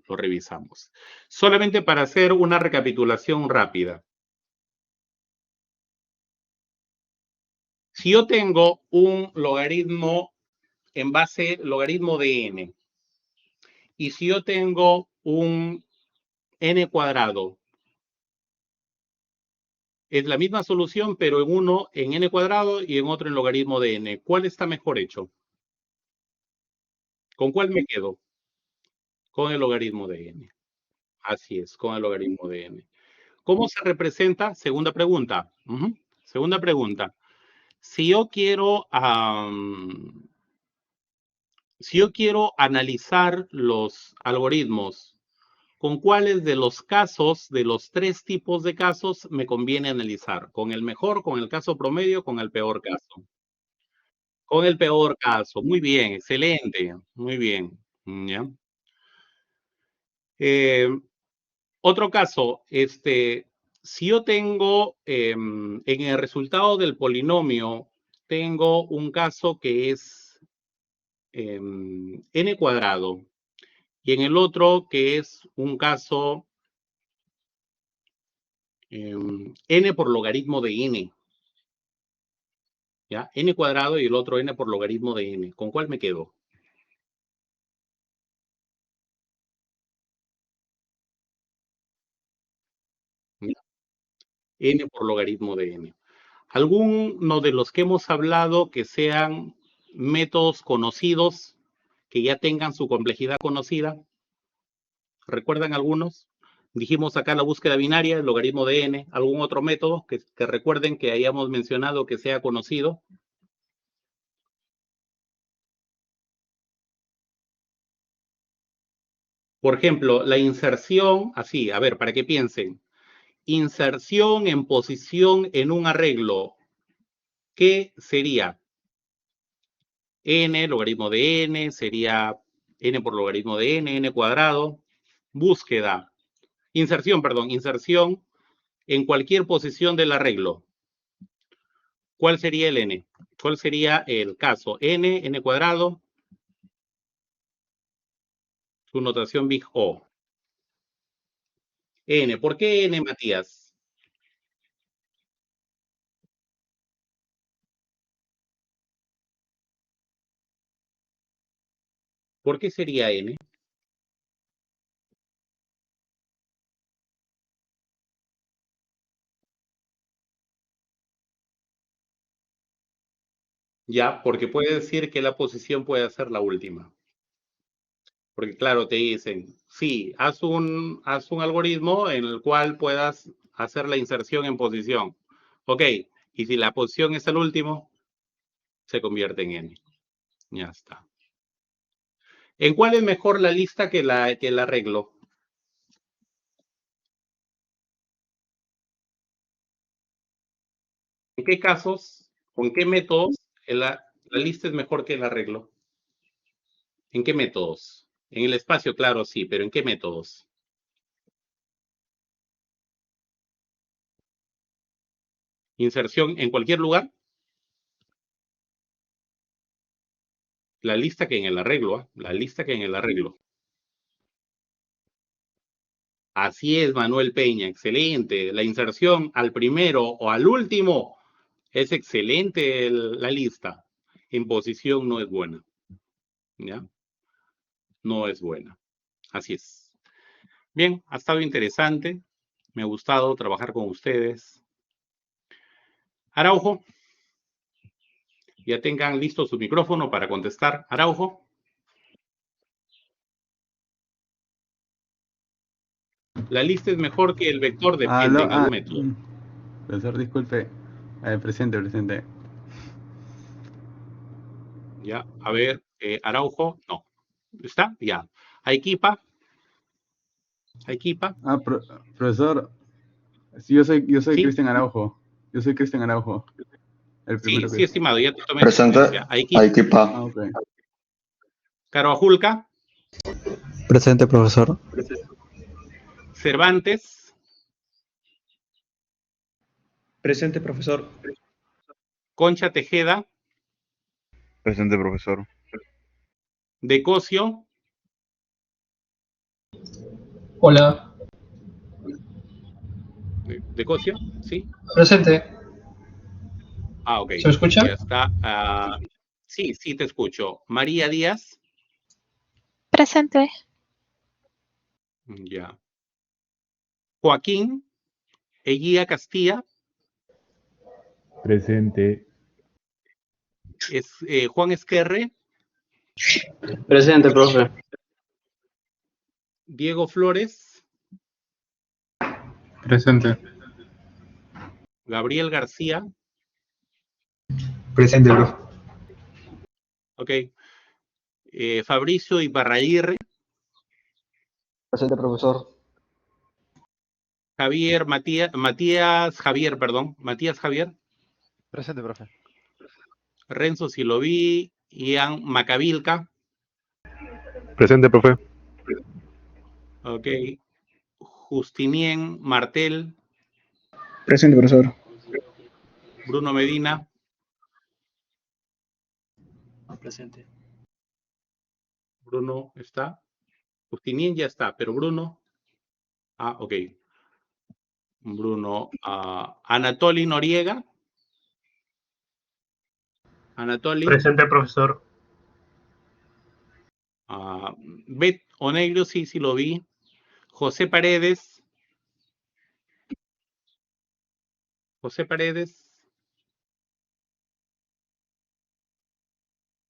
revisamos. Solamente para hacer una recapitulación rápida. Si yo tengo un logaritmo en base logaritmo de n, y si yo tengo un n cuadrado, es la misma solución, pero en uno en n cuadrado y en otro en logaritmo de n. ¿Cuál está mejor hecho? ¿Con cuál me quedo? Con el logaritmo de n. Así es, con el logaritmo de n. ¿Cómo se representa? Segunda pregunta. Segunda pregunta. Si yo quiero analizar los algoritmos, ¿con cuáles de los casos, de los tres tipos de casos, me conviene analizar? ¿Con el mejor, con el caso promedio, con el peor caso? Con el peor caso. Muy bien, excelente. Muy bien. ¿Ya? Otro caso, si yo tengo en el resultado del polinomio, tengo un caso que es n cuadrado y en el otro que es un caso n por logaritmo de n. ¿Ya? N cuadrado y el otro n por logaritmo de n. ¿Con cuál me quedo? ¿Ya? N por logaritmo de n. ¿Alguno de los que hemos hablado que sean métodos conocidos, que ya tengan su complejidad conocida? ¿Recuerdan algunos? Dijimos acá la búsqueda binaria, el logaritmo de n. ¿Algún otro método que recuerden que hayamos mencionado que sea conocido? Por ejemplo, la inserción, así, a ver, para que piensen. Inserción en posición en un arreglo. ¿Qué sería? n, logaritmo de n, sería n por logaritmo de n cuadrado. Búsqueda, inserción en cualquier posición del arreglo. ¿Cuál sería el n? ¿Cuál sería el caso? N cuadrado, su notación big O. N, ¿por qué n, Matías? ¿Por qué sería n? Ya, porque puede decir que la posición puede ser la última. Porque claro, te dicen, sí, haz un algoritmo en el cual puedas hacer la inserción en posición. Ok, y si la posición es el último, se convierte en n. Ya está. ¿En cuál es mejor la lista que el arreglo? ¿En qué casos, con qué métodos la lista es mejor que el arreglo? ¿En qué métodos? En el espacio, claro, sí, pero ¿en qué métodos? ¿Inserción en cualquier lugar? La lista que en el arreglo, ¿eh? La lista que en el arreglo. Así es, Manuel Peña, excelente. La inserción al primero o al último es excelente la lista. En posición no es buena. ¿Ya? No es buena. Así es. Bien, ha estado interesante. Me ha gustado trabajar con ustedes. Araujo, ya tengan listo su micrófono para contestar. Araujo. La lista es mejor que el vector, depende en algún método. Profesor, disculpe. Presente. Ya, a ver, Araujo, no. ¿Está? Ya. Arequipa. Profesor, yo soy ¿Sí? Cristian Araujo. Yo soy Cristian Araujo. El primero Sí, que... estimado, ya te tomé Presente. referencia. Arequipa. ok. Carvajulca. Presente, profesor. Cervantes. Presente, profesor. Concha Tejeda. Presente, profesor. Decocio. Hola. Decocio, ¿sí? Presente. Ah, ok. ¿Se me escucha? Ya está. Sí, sí te escucho. María Díaz. Presente. Ya. Joaquín Eguía Castilla. Presente. Juan Esquerre. Presente, profe. Diego Flores. Presente. Gabriel García. Presente, profe. Ok. Fabricio Ibarraguirre. Presente, profesor. Matías Javier. Presente, profe. Renzo Siloví. Ian Macavilca. Presente, profe. Ok. Justinien Martel. Presente, profesor. Bruno Medina. Presente. Bruno está. Justinien ya está, pero Bruno. Ah, ok. Bruno. Anatoli Noriega. Anatoli. Presente, profesor. Bet Onegro, sí lo vi. José Paredes.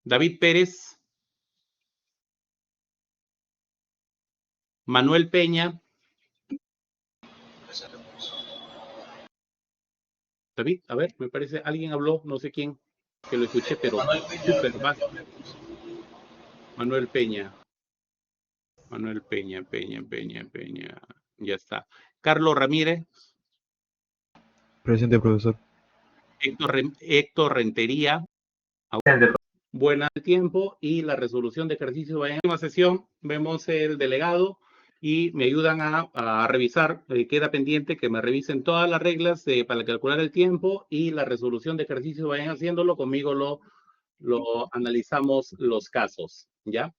David Pérez. Manuel Peña. David, a ver, me parece, alguien habló, no sé quién, que lo escuché, pero súper bajo. Manuel Peña. Peña. Ya está. Carlos Ramírez. Presente, profesor. Héctor Rentería. buena tiempo y la resolución de ejercicio. En la próxima sesión vemos el delegado y me ayudan a revisar, queda pendiente que me revisen todas las reglas para calcular el tiempo y la resolución de ejercicio. Vayan haciéndolo, conmigo lo analizamos los casos, ¿ya?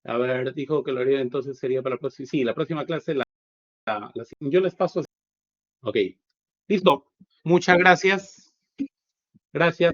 A ver, dijo que lo haría, entonces sería para la próxima. Sí, la próxima clase yo les paso. Ok, listo. Muchas gracias. Gracias.